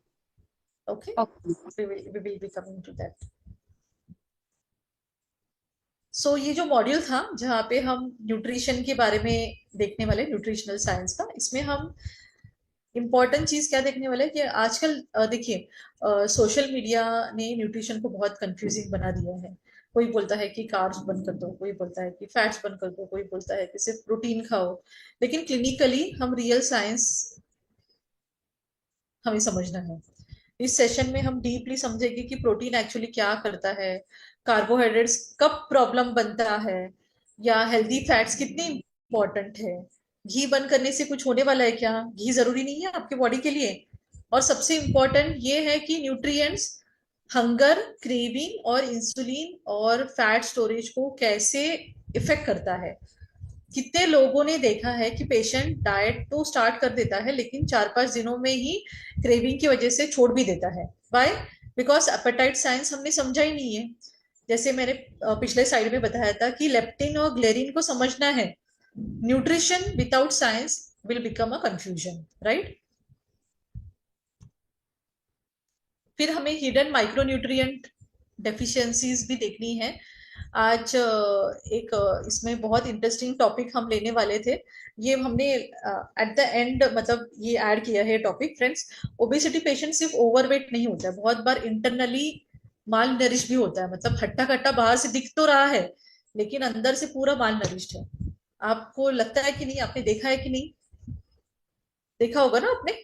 Okay, okay. We will be coming to that. So ये जो मॉड्यूल था जहाँ पे हम न्यूट्रिशन के बारे में देखने वाले, न्यूट्रिशनल साइंस का, इसमें हम इम्पोर्टेंट चीज क्या देखने वाले हैं कि आजकल देखिए सोशल मीडिया ने न्यूट्रिशन को बहुत कंफ्यूजिंग बना दिया है। कोई बोलता है कि कार्ब्स बंद कर दो, कोई बोलता है कि फैट्स बंद कर दो, कोई बोलता है कि सिर्फ प्रोटीन खाओ। लेकिन क्लिनिकली हम रियल साइंस हमें समझना है। इस सेशन में हम डीपली समझेंगे कि प्रोटीन एक्चुअली क्या करता है, कार्बोहाइड्रेट्स कब प्रॉब्लम बनता है, या हेल्दी फैट्स कितने इंपॉर्टेंट है, घी बंद करने से कुछ होने वाला है क्या, घी जरूरी नहीं है आपके बॉडी के लिए, और सबसे इंपॉर्टेंट ये है कि न्यूट्रिएंट्स हंगर, क्रेविंग और इंसुलिन और फैट स्टोरेज को कैसे इफेक्ट करता है। कितने लोगों ने देखा है कि पेशेंट डाइट तो स्टार्ट कर देता है लेकिन 4-5 दिनों में ही क्रेविंग की वजह से छोड़ भी देता है। व्हाई? बिकॉज एपेटाइट साइंस हमने समझा ही नहीं है। जैसे मैंने पिछले साइड में बताया था कि लेप्टिन और ग्लेरिन को समझना है। Nutrition without science will become a confusion, right? फिर हमें हिडन माइक्रोन्यूट्रिएंट डेफिशिएंसीज भी देखनी है। आज एक इसमें बहुत इंटरेस्टिंग टॉपिक हम लेने वाले थे, ये हमने एट द एंड मतलब ये ऐड किया है टॉपिक। फ्रेंड्स, ओबेसिटी पेशेंट सिर्फ ओवरवेट नहीं होता है, बहुत बार इंटरनली माल नरिश भी होता है, मतलब हट्टा कट्टा बाहर से दिख तो रहा है लेकिन अंदर से पूरा माल नरिश्ड है। आपको लगता है कि नहीं? आपने देखा है कि नहीं? देखा होगा ना आपने?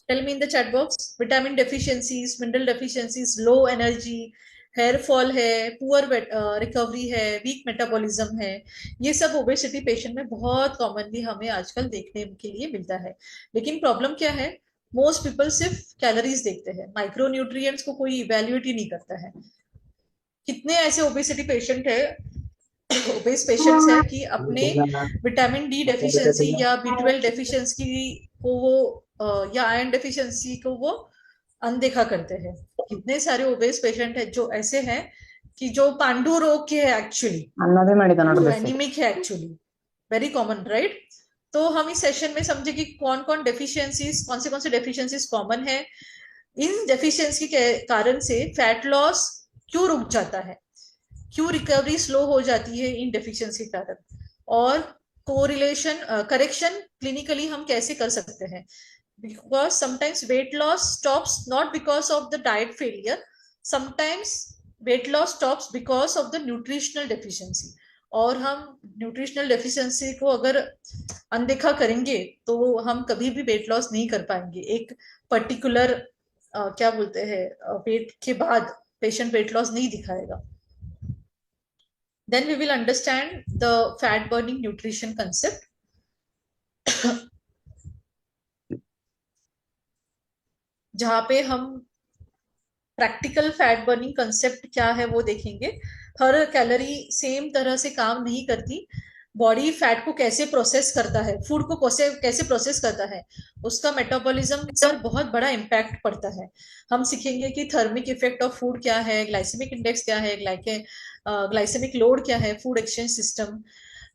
Tell me in the chat box. Vitamin deficiencies, mineral deficiencies, low energy, hair fall है, पुअर रिकवरी है, वीक मेटाबॉलिज्म है, ये सब ओबेसिटी पेशेंट में बहुत कॉमनली हमें आजकल देखने के लिए मिलता है। लेकिन प्रॉब्लम क्या है? मोस्ट पीपल सिर्फ कैलोरीज देखते हैं, माइक्रो न्यूट्रिएंट्स को कोई इवेल्युएट ही नहीं करता है। कितने ऐसे ओबेसिटी पेशेंट है, ओबेस पेशेंट्स है कि अपने विटामिन डी डेफिशिएंसी या B12 डेफिशिएंसी को वो या आयरन डेफिशिएंसी को वो अनदेखा करते हैं। कितने सारे ओबेस पेशेंट है जो ऐसे हैं कि जो पांडु रोग के है एक्चुअली, ಅನ್ನೋದೇ ಮಾಡಿದ जो ನೋಡ್ರಿ ಸರ್. एनीमिक है एक्चुअली, वेरी कॉमन, राइट? तो हम इस सेशन में समझे कि कौन कौन से डेफिशिएंसीज कॉमन है, इन डेफिशिएंसी के कारण से फैट लॉस क्यों रुक जाता है, क्यों रिकवरी स्लो हो जाती है इन डेफिशिएंसी के कारण, और कोरिलेशन करेक्शन क्लिनिकली हम कैसे कर सकते हैं। Because sometimes weight loss stops not because of the diet failure, sometimes weight loss stops because of the nutritional deficiency. और हम न्यूट्रिशनल डेफिशिएंसी को अगर अनदेखा करेंगे तो हम कभी भी वेट लॉस नहीं कर पाएंगे। एक पर्टिकुलर क्या बोलते हैं वेट के बाद पेशेंट वेट लॉस नहीं दिखाएगा। Then we will understand the fat burning nutrition concept. जहां पे हम प्रैक्टिकल फैट बर्निंग कंसेप्ट क्या है वो देखेंगे। हर कैलोरी सेम तरह से काम नहीं करती। बॉडी फैट को कैसे प्रोसेस करता है, फूड को कैसे कैसे प्रोसेस करता है, उसका मेटाबॉलिज्म पर बहुत बड़ा इम्पैक्ट पड़ता है। हम सीखेंगे कि थर्मिक इफेक्ट ऑफ फूड क्या है, ग्लाइसेमिक इंडेक्स क्या है, ग्लाइसेमिक लोड क्या है, फूड एक्सचेंज सिस्टम,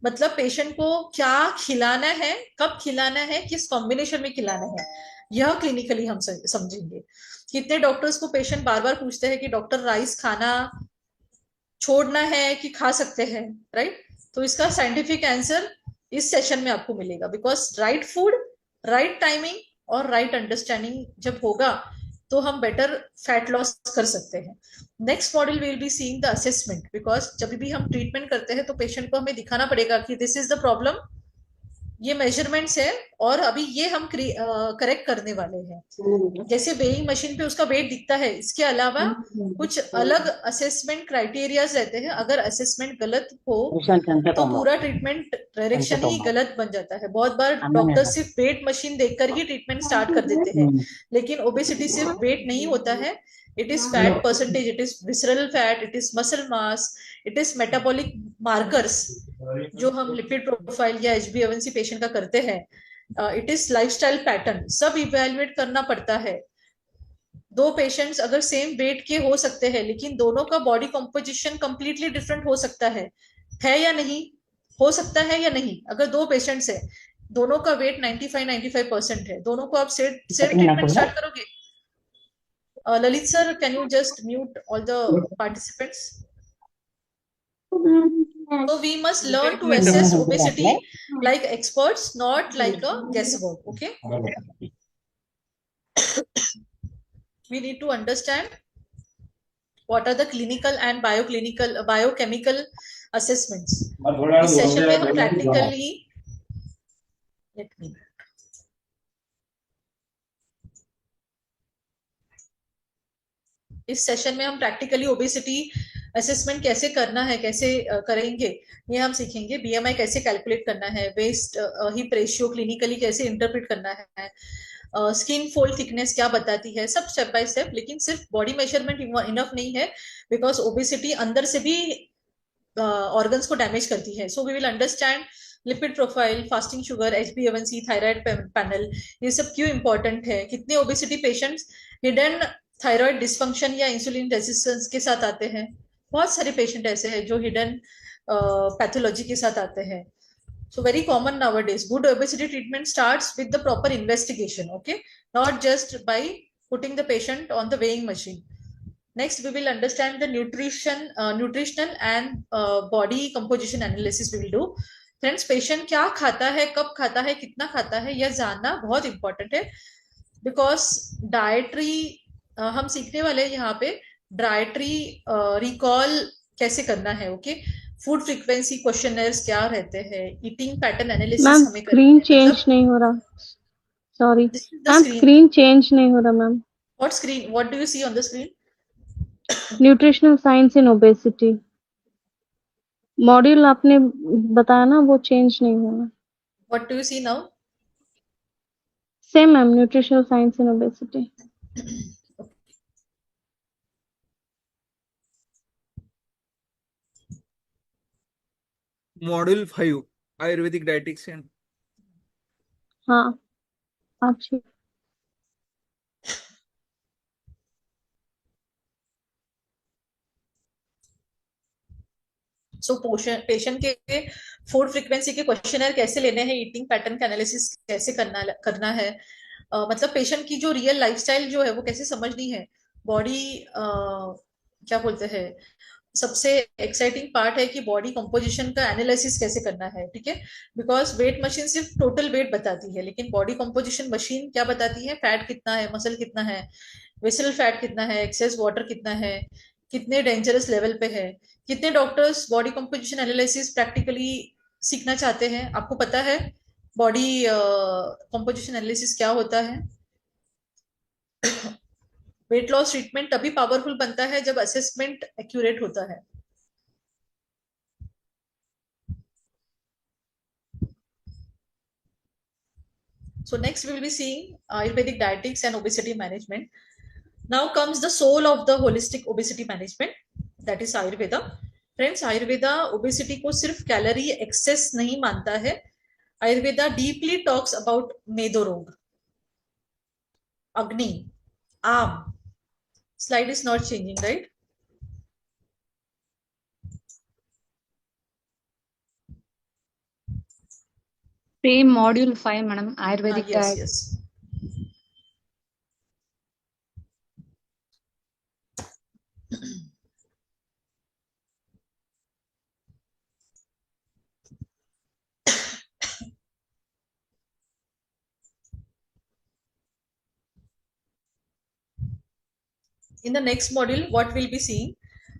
मतलब पेशेंट को क्या खिलाना है, कब खिलाना है, किस कॉम्बिनेशन में खिलाना है, यह क्लिनिकली हम समझेंगे। कितने डॉक्टर्स को पेशेंट बार बार पूछते हैं कि डॉक्टर राइस खाना छोड़ना है कि खा सकते हैं, राइट? तो इसका साइंटिफिक आंसर इस सेशन में आपको मिलेगा, because right food, right timing और राइट अंडरस्टैंडिंग जब होगा तो हम बेटर फैट लॉस कर सकते हैं। Next module will be seeing the assessment, because जब भी हम ट्रीटमेंट करते हैं तो पेशेंट को हमें दिखाना पड़ेगा कि दिस इज द प्रॉब्लम, ये मेजरमेंट्स है और अभी ये हम करेक्ट करने वाले हैं। जैसे वेइंग मशीन पे उसका वेट दिखता है, इसके अलावा कुछ अलग असेसमेंट क्राइटेरियाज रहते हैं। अगर असेसमेंट गलत हो तो पूरा ट्रीटमेंट डायरेक्शन ही गलत बन जाता है। बहुत बार डॉक्टर सिर्फ वेट मशीन देखकर ही ट्रीटमेंट स्टार्ट कर देते हैं, लेकिन ओबेसिटी सिर्फ वेट नहीं होता है। It is fat percentage, it is visceral fat, it is muscle mass, it is metabolic markers जो हम लिपिड प्रोफाइल या HbA1c पेशेंट का करते हैं, इट इज लाइफस्टाइल पैटर्न, सब इवेल्युएट करना पड़ता है। दो पेशेंट्स अगर सेम वेट के हो सकते हैं, लेकिन दोनों का बॉडी कॉम्पोजिशन कंप्लीटली डिफरेंट हो सकता है या नहीं, हो सकता है या नहीं। अगर दो पेशेंट्स है, दोनों का वेट 95% है, दोनों को आप सेट ट्रीटमेंट स्टार्ट करोगे। Lalit sir, can you just mute all the participants? So we must learn to assess obesity like experts, not like a guesswork. Okay. We need to understand what are the clinical and biochemical assessments. इस session में हम practically let me इस session में हम practically obesity assessment कैसे करना है, कैसे करेंगे, ये हम सीखेंगे। BMI कैसे कैलकुलेट करना है, वेस्ट हिप रेशियो क्लिनिकली कैसे इंटरप्रेट करना है, स्किन फोल्ड थिकनेस क्या बताती है, सब स्टेप बाय स्टेप। लेकिन सिर्फ बॉडी मेजरमेंट इनफ नहीं है, बिकॉज ओबेसिटी अंदर से भी ऑर्गन्स को डैमेज करती है। So we will understand lipid profile, fasting sugar, HbA1c, thyroid panel, ये सब क्यों इंपॉर्टेंट है। कितने obesity patients hidden thyroid dysfunction या इंसुलिन रेजिस्टेंस के साथ आते हैं। बहुत सारे पेशेंट ऐसे हैं जो हिडन पैथोलॉजी के साथ आते हैं। So very common nowadays. Good obesity treatment starts with the proper investigation, okay? Not just by putting the patient on the weighing machine. Next, we will understand the nutritional and body composition analysis we will do. Friends, patient क्या खाता है, कब खाता है, कितना खाता है, यह जानना बहुत important है, because dietary हम सीखने वाले हैं यहाँ पे डाइटरी रिकॉल कैसे करना है। ओके, फूड फ्रीक्वेंसी क्वेश्चनर्स क्या रहते हैं, ईटिंग पैटर्न एनालिसिस मैम हमें स्क्रीन चेंज नहीं हो रहा, सॉरी मैम स्क्रीन चेंज नहीं हो रहा ma'am. What screen, what do you see on the screen? Nutritional science in obesity module आपने बताया ना, वो चेंज नहीं हो रहा। What do you see now? Same ma'am, nutritional science in obesity. Module 5 Ayurvedic dietitian. हाँ अच्छी। सो पेशेंट के फूड फ्रीक्वेंसी के क्वेश्चनर कैसे लेने हैं, ईटिंग पैटर्न का एनालिसिस कैसे करना है, मतलब पेशेंट की जो रियल लाइफस्टाइल जो है वो कैसे समझनी है। बॉडी क्या बोलते हैं, सबसे एक्साइटिंग पार्ट है कि बॉडी कंपोजिशन का एनालिसिस कैसे करना है, ठीक है। बिकॉज वेट मशीन सिर्फ टोटल वेट बताती है, लेकिन बॉडी कंपोजिशन मशीन क्या बताती है, फैट कितना है, मसल कितना है, विसरल फैट कितना है, एक्सेस वाटर कितना है, कितने डेंजरस लेवल पे है। कितने doctors body composition analysis practically सीखना चाहते हैं, आपको पता है? बॉडी कंपोजिशन एनालिसिस क्या होता है? वेट लॉस ट्रीटमेंट तभी पावरफुल बनता है जब असेसमेंट एक्यूरेट होता है. So next we will be seeing Ayurvedic dietetics and obesity management. Now comes the soul of the holistic obesity management, that is Ayurveda. Friends, Ayurveda obesity को सिर्फ calorie access नहीं मानता है. Ayurveda deeply talks about मेदो रोग, अग्नि, आम. Slide is not changing, right? Same module 5, madam, Ayurvedic Yes, diet. yes. In the next module, what we'll be seeing,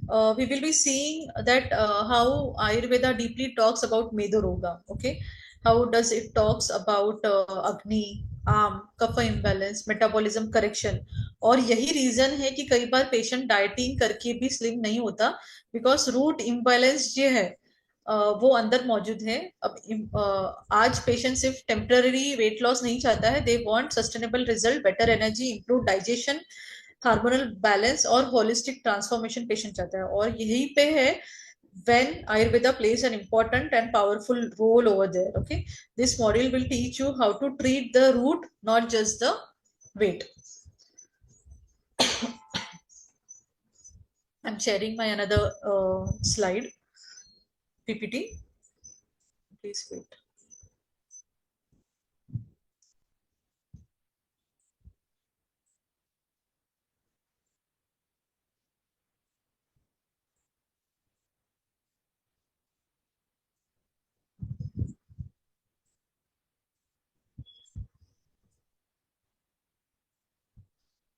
we will be seeing that how Ayurveda deeply talks about Medo Roga. Okay, how does it talks about Agni, Kapha imbalance, metabolism correction. और यही reason है कि कई बार patient dieting करके भी slim नहीं होता, because root imbalance जो है वो अंदर मौजूद है. अब आज पेशेंट सिर्फ टेम्पररी वेट लॉस नहीं चाहता है, they want sustainable result, better energy, improve digestion, hormonal balance और होलिस्टिक ट्रांसफॉर्मेशन पेशेंट चाहता है. और यही पे है when Ayurveda plays an important and powerful role over there. Okay, this module will teach you how to treat the root, not just the weight. I'm sharing my another slide PPT. Please wait.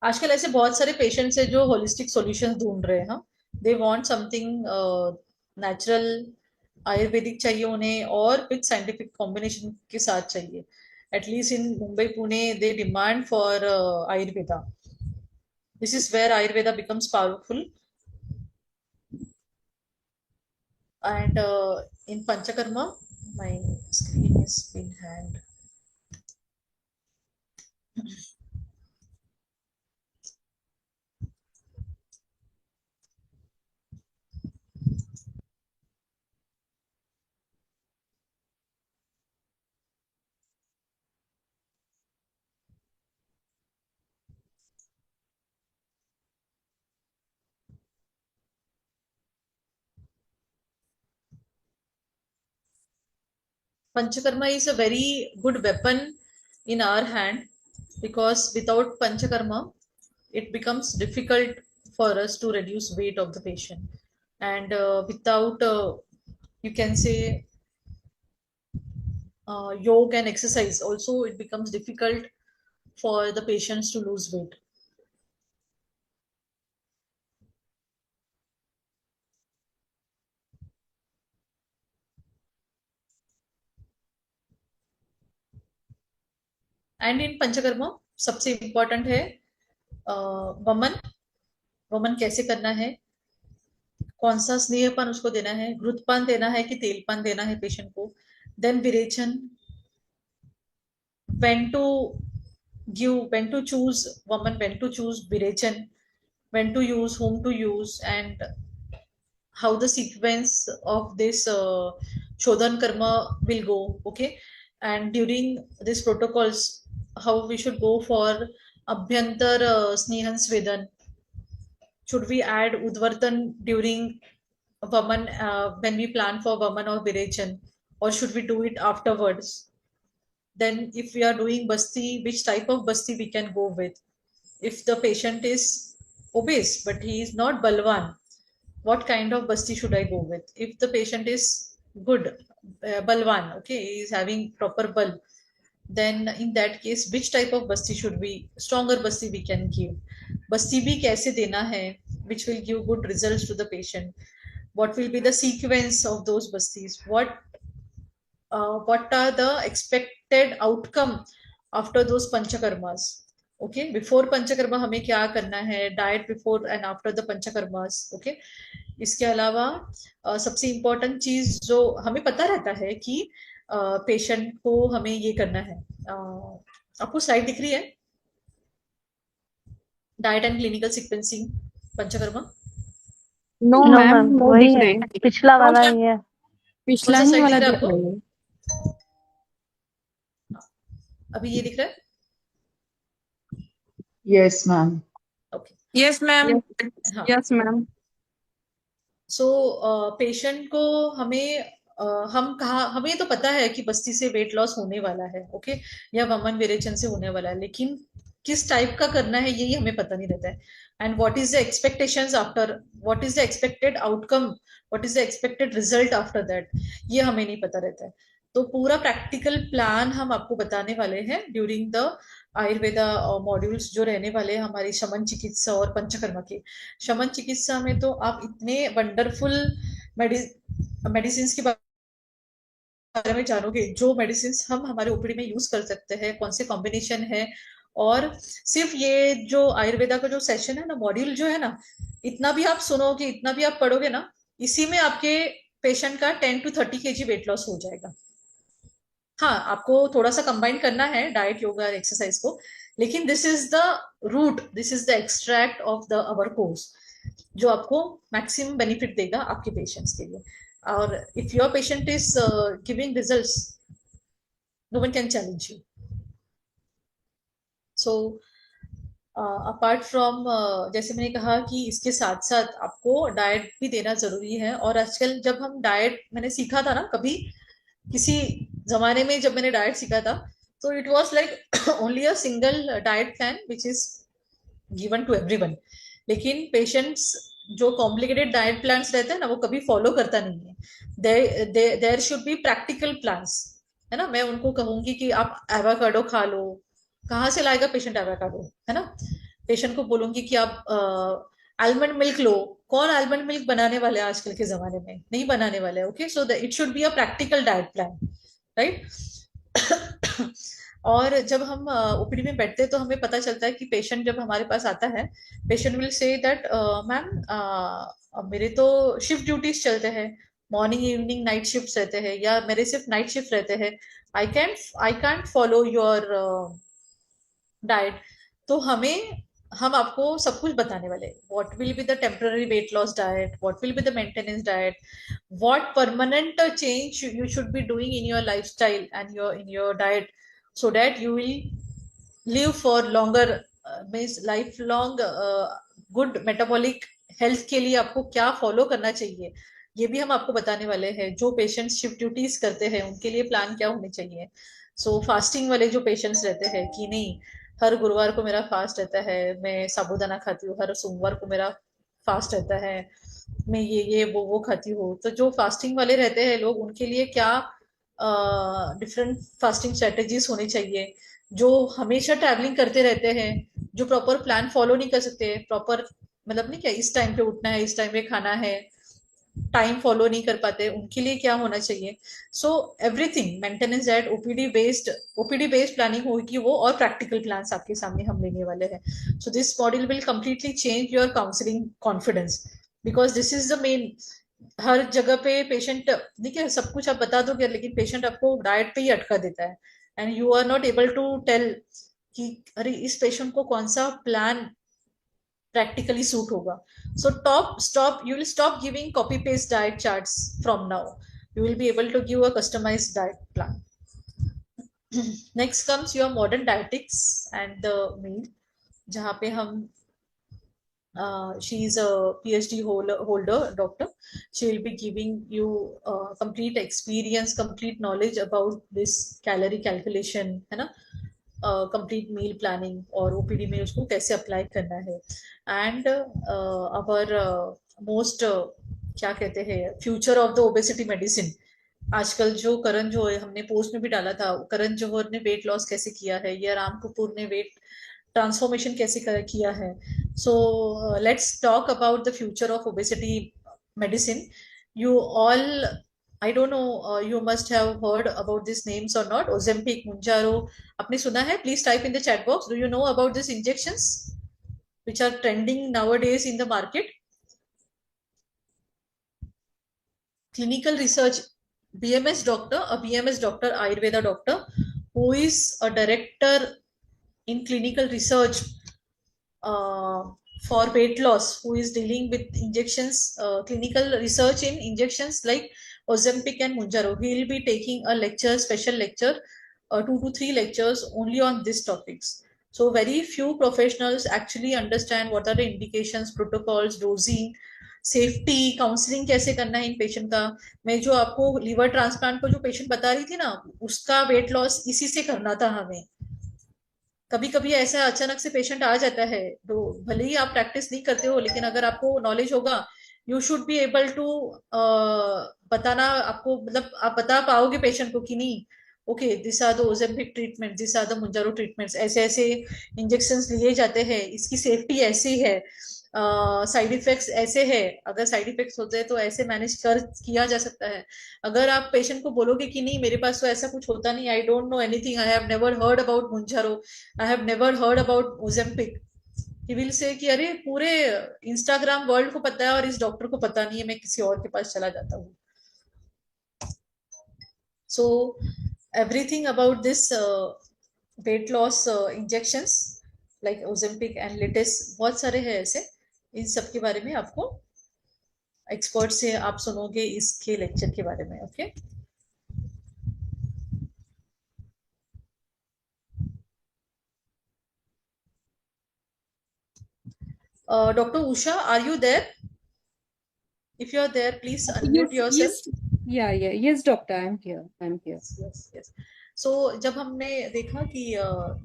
आजकल ऐसे बहुत सारे patients हैं जो holistic solutions ढूंढ रहे हैं. They want something natural, Ayurvedic चाहिए उन्हें और विद साइंटिफिक कॉम्बिनेशन के साथ चाहिए. At least in Mumbai Pune they demand for Ayurveda. This is where Ayurveda becomes powerful. And in Panchakarma, my screen has been hanged. Panchakarma is a very good weapon in our hand, because without Panchakarma, it becomes difficult for us to reduce weight of the patient. And without, you can say, yoga and exercise, also it becomes difficult for the patients to lose weight. And in panchakarma सबसे important है वमन. वमन कैसे करना है, कौन सा स्नेहपान उसको देना है, घृतपान देना है कि तेलपान देना है पेशेंट को. देन विरेचन, when to when to choose woman, when to choose virechan, when to use, whom to use, and how the sequence of this shodhan karma will go. Okay, and during these protocols, how we should go for abhyantar snehan svedan. Should we add udvartan during vaman, when we plan for vaman or virechan, or should we do it afterwards? Then if we are doing basti, which type of basti we can go with? If the patient is obese but he is not balwan, what kind of basti should I go with? If the patient is good, balwan, okay, he is having proper bal, then in that case which type of basti should we, stronger basti we can give. Basti bhi kaise dena hai, which will give good results to the patient. What will be the sequence of those bastis? What what are the expected outcome after those panchakarmas. Okay, before panchakarma हमें क्या करना है, diet before and after the panchakarmas. Okay, इसके अलावा सबसे important चीज जो हमें पता रहता है कि पेशेंट को हमें ये करना है. आपको स्लाइड दिख रही है, diet and clinical sequencing panchakarma? No No, ma'am, ma'am. वो वही दिख है. रही है, पिछला वाला ही है. पिछला कौन सा ही स्लाइड वाला दिख रहा है दिख आपको? रहा है. अभी ये दिख रहा है? Yes, ma'am. Okay. Yes, ma'am. हाँ. Yes, ma'am. सो पेशेंट को हमें हम कहा, हमें तो पता है कि बस्ती से वेट लॉस होने वाला है, ओके, या वमन वेरिएशन से होने वाला है, लेकिन किस टाइप का करना है यही हमें पता नहीं रहता है. And what is the expectations after, what is the expected outcome, what is the expected result after that, ये हमें नहीं पता रहता है. तो पूरा प्रैक्टिकल प्लान हम आपको बताने वाले हैं ड्यूरिंग द आयुर्वेदा मॉड्यूल्स जो रहने वाले हैं हमारी शमन चिकित्सा और पंचकर्मा के. शमन चिकित्सा में तो आप इतने वंडरफुल मेडिसिन के बारे में जानोगे, जो मेडिसिन हम हमारे ओपीडी में यूज कर सकते हैं, कौन से कॉम्बिनेशन है. और सिर्फ ये जो आयुर्वेदा का जो सेशन है ना, मॉड्यूल जो है ना, इतना भी आप सुनोगे, इतना भी आप पढ़ोगे ना, इसी में आपके पेशेंट का 10 to 30 kg वेट लॉस हो जाएगा. हाँ, आपको थोड़ा सा कंबाइन करना है डाइट, योगा, एक्सरसाइज को, लेकिन this is the root, this is the extract of the our course, जो आपको मैक्सिमम बेनिफिट देगा आपके पेशेंट्स के लिए. और if your patient is giving results, no one can challenge you. So apart from, जैसे मैंने कहा कि इसके साथ साथ आपको डाइट भी देना जरूरी है. और आजकल जब हम डाइट, मैंने सीखा था ना कभी किसी जमाने में, जब मैंने डाइट सीखा था, तो it was like only a single diet plan which is given to everyone. लेकिन पेशेंट्स जो कॉम्प्लिकेटेड डाइट प्लान्स रहते हैं ना, वो कभी फॉलो करता नहीं है. There should be practical plans, है ना. मैं उनको कहूंगी कि आप एवोकाडो खा लो. कहाँ से लाएगा पेशेंट एवोकाडो, है ना. पेशेंट को बोलूंगी कि आप आलमंड मिल्क लो. कौन आलमंड मिल्क बनाने वाले हैं आजकल के जमाने में? नहीं बनाने वाले. Okay, so it should be a practical diet plan, right. और जब हम ओपीडी में बैठते हैं तो हमें पता चलता है कि पेशेंट जब हमारे पास आता है, patient will say that ma'am मेरे तो शिफ्ट ड्यूटीज चलते हैं, मॉर्निंग इवनिंग नाइट शिफ्ट रहते हैं, या मेरे सिर्फ नाइट शिफ्ट रहते हैं, I can't follow your diet. तो हम आपको सब कुछ बताने वाले, what will be the temporary weight loss diet, what will be the maintenance diet, what permanent change you should be doing in your lifestyle and in your diet, so that you will live for longer, means lifelong good metabolic health. के लिए आपको क्या follow करना चाहिए, ये भी हम आपको बताने वाले हैं. जो पेशेंट्स शिफ्ट ड्यूटीज करते हैं उनके लिए प्लान क्या होने चाहिए. सो फास्टिंग वाले जो पेशेंट्स रहते हैं कि नहीं, हर गुरुवार को मेरा फास्ट रहता है, मैं साबूदाना खाती हूँ, हर सोमवार को मेरा फास्ट रहता है, मैं ये वो खाती हूँ. तो जो फास्टिंग वाले रहते हैं लोग, उनके लिए क्या डिफरेंट फास्टिंग स्ट्रेटेजीज होनी चाहिए. जो हमेशा ट्रैवलिंग करते रहते हैं, जो प्रॉपर प्लान फॉलो नहीं कर सकते, प्रॉपर मतलब नहीं क्या, इस टाइम पे उठना है, इस टाइम पे खाना है, टाइम फॉलो नहीं कर पाते, उनके लिए क्या होना चाहिए. So everything maintenance diet, OPD based planning होगी वो, और प्रैक्टिकल प्लान्स आपके सामने हम लेने वाले हैं. So this module will completely change your counselling confidence, because this is the main. हर जगह पे पेशेंट, देखिए सब कुछ आप बता दोगे, लेकिन पेशेंट आपको डाइट पे ही अटका देता है, and you are not able to tell कि अरे इस पेशेंट को कौन सा प्लान practically suit होगा. So you will stop giving copy paste diet charts from now. You will be able to give a customized diet plan. Next comes your modern dietetics and the meal, जहाँ पे हम she is a PhD holder doctor. She will be giving you complete experience, complete knowledge about this calorie calculation, है ना, complete meal planning, और OPD में उसको कैसे apply करना है. एंड अवर मोस्ट क्या कहते हैं, future of the obesity medicine. आजकल जो करण जौहर, हमने पोस्ट में भी डाला था, करण जौहर ने वेट लॉस कैसे किया है, या राम कपूर ने वेट ट्रांसफॉर्मेशन कैसे किया है. So let's talk about the future of obesity medicine. You all, I don't know, you must have heard about these names or not. Ozempic, Mounjaro, आपने सुना है? Please type in the chat box. Do you know about these injections which are trending nowadays in the market? Clinical research, BMS doctor, a BMS doctor, Ayurveda doctor, who is a director in clinical research uh, for weight loss, who is dealing with injections, clinical research in injections like Ozempic and Mounjaro. He will be taking a lecture, special lecture, 2 to 3 lectures only on these topics. So very few professionals actually understand what are the indications, protocols, dosing, safety, counselling कैसे करना है इन patient का. मैं जो आपको liver transplant को जो patient बता रही थी ना, उसका वेट लॉस इसी से करना था हमें. कभी कभी ऐसा अचानक से पेशेंट आ जाता है, तो भले ही आप प्रैक्टिस नहीं करते हो, लेकिन अगर आपको नॉलेज होगा, you should be able to बताना, आपको मतलब आप बता पाओगे पेशेंट को कि नहीं, okay this are the Ozempic treatment, this are the Mounjaro treatments, ऐसे ऐसे इंजेक्शंस लिए जाते हैं, इसकी सेफ्टी ऐसी है, साइड इफेक्ट्स ऐसे है, अगर साइड इफेक्ट्स होते हैं तो ऐसे मैनेज कर किया जा सकता है. अगर आप पेशेंट को बोलोगे कि नहीं मेरे पास तो ऐसा कुछ होता नहीं, I don't know anything, I have never heard about Mounjaro, I have never heard about Ozempic, he will say कि अरे पूरे इंस्टाग्राम वर्ल्ड को पता है और इस डॉक्टर को पता नहीं है, मैं किसी और के पास चला जाता हूँ. So everything about this weight loss injections like Ozempic and latest बहुत सारे हैं ऐसे, इन सब के बारे में आपको एक्सपर्ट से आप सुनोगे इसके लेक्चर के बारे में. Okay Dr. Usha, are you there? If you are there, please unmute yourself. Yes, doctor, I'm here. Yes. So जब हमने देखा कि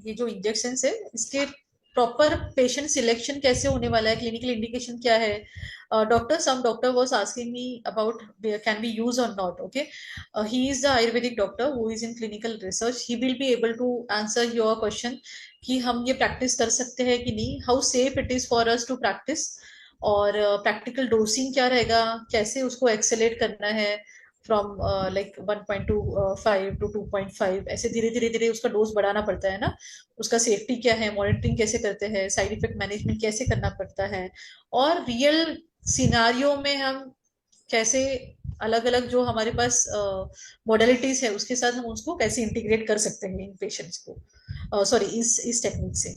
ये जो इंजेक्शन है, इसके प्रॉपर पेशेंट सिलेक्शन कैसे होने वाला है, क्लिनिकल इंडिकेशन क्या है, doctor some doctor was asking me about can be use or not. Okay, he is the Ayurvedic doctor who is in clinical research, he will be able to answer your question कि हम ये practice कर सकते हैं कि नहीं, how safe it is for us to practice, और practical dosing क्या रहेगा, कैसे उसको एक्सेलेट करना है फ्रॉम लाइक 1.25 to 2.5, ऐसे धीरे धीरे धीरे उसका डोज बढ़ाना पड़ता है ना, उसका सेफ्टी क्या है, मॉनिटरिंग कैसे करते हैं, साइड इफेक्ट मैनेजमेंट कैसे करना पड़ता है, और रियल सिनारियो में हम कैसे अलग अलग जो हमारे पास मॉडलिटीज है उसके साथ हम उसको कैसे इंटीग्रेट कर सकते हैं इन पेशेंट्स को, सॉरी इस टेक्निक से.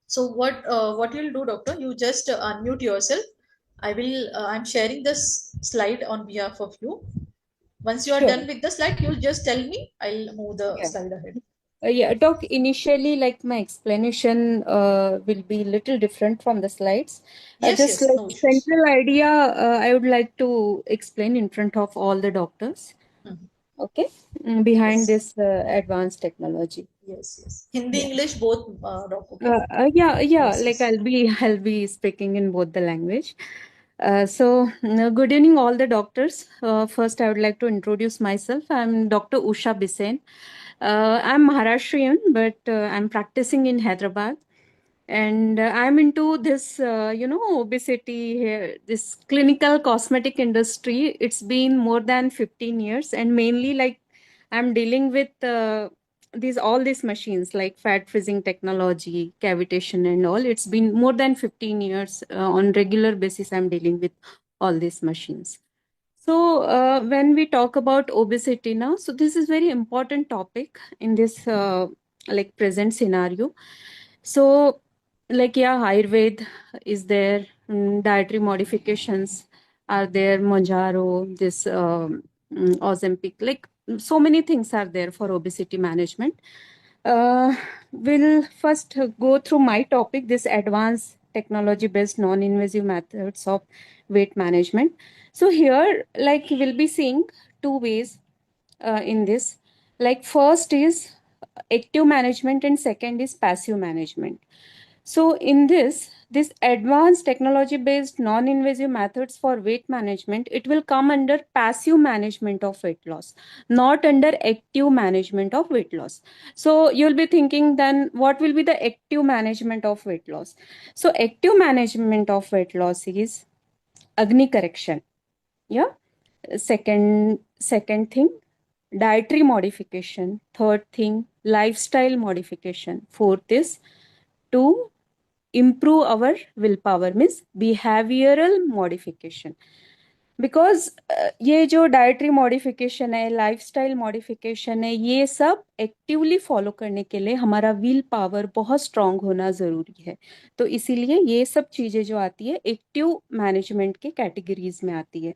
So what you'll do, doctor, you just unmute yourself. I'm sharing this slide on behalf of you. Once you are Sure. done with the slide, you'll just tell me, I'll move the slide ahead. Doc, initially, like my explanation will be a little different from the slides. Yes, Like no issues. central idea, I would like to explain in front of all the doctors. Okay, behind Yes. this advanced technology. Yes. Hindi, English, both, doctor. Like Yes. I'll be speaking in both the language. Good evening, all the doctors. First, I would like to introduce myself. I'm Dr. Usha Bisen. I'm Maharashtrian, but I'm practicing in Hyderabad. And I'm into this, obesity, this clinical cosmetic industry. It's been more than 15 years. And mainly, like, I'm dealing with all these machines like fat freezing technology, cavitation, and all. It's been more than 15 years. On regular basis, I'm dealing with all these machines. So when we talk about obesity now, so this is very important topic in this like present scenario. So like Ayurveda is there, dietary modifications are there, Mounjaro, this Ozempic, like so many things are there for obesity management. We'll first go through my topic, this advanced technology-based non-invasive methods of weight management. So here, like we'll be seeing two ways in this. Like first is active management and second is passive management. So in this advanced technology-based non-invasive methods for weight management, it will come under passive management of weight loss, not under active management of weight loss. So you'll be thinking then what will be the active management of weight loss? So active management of weight loss is Agni correction. Yeah. Second thing, dietary modification. Third thing, lifestyle modification. Fourth is to improve our willpower, means behavioral modification. Because ये जो dietary modification है, lifestyle modification है, ये सब actively follow करने के लिए हमारा विल पावर बहुत स्ट्रांग होना जरूरी है. तो इसीलिए ये सब चीजें जो आती है एक्टिव मैनेजमेंट के कैटेगरीज में आती है.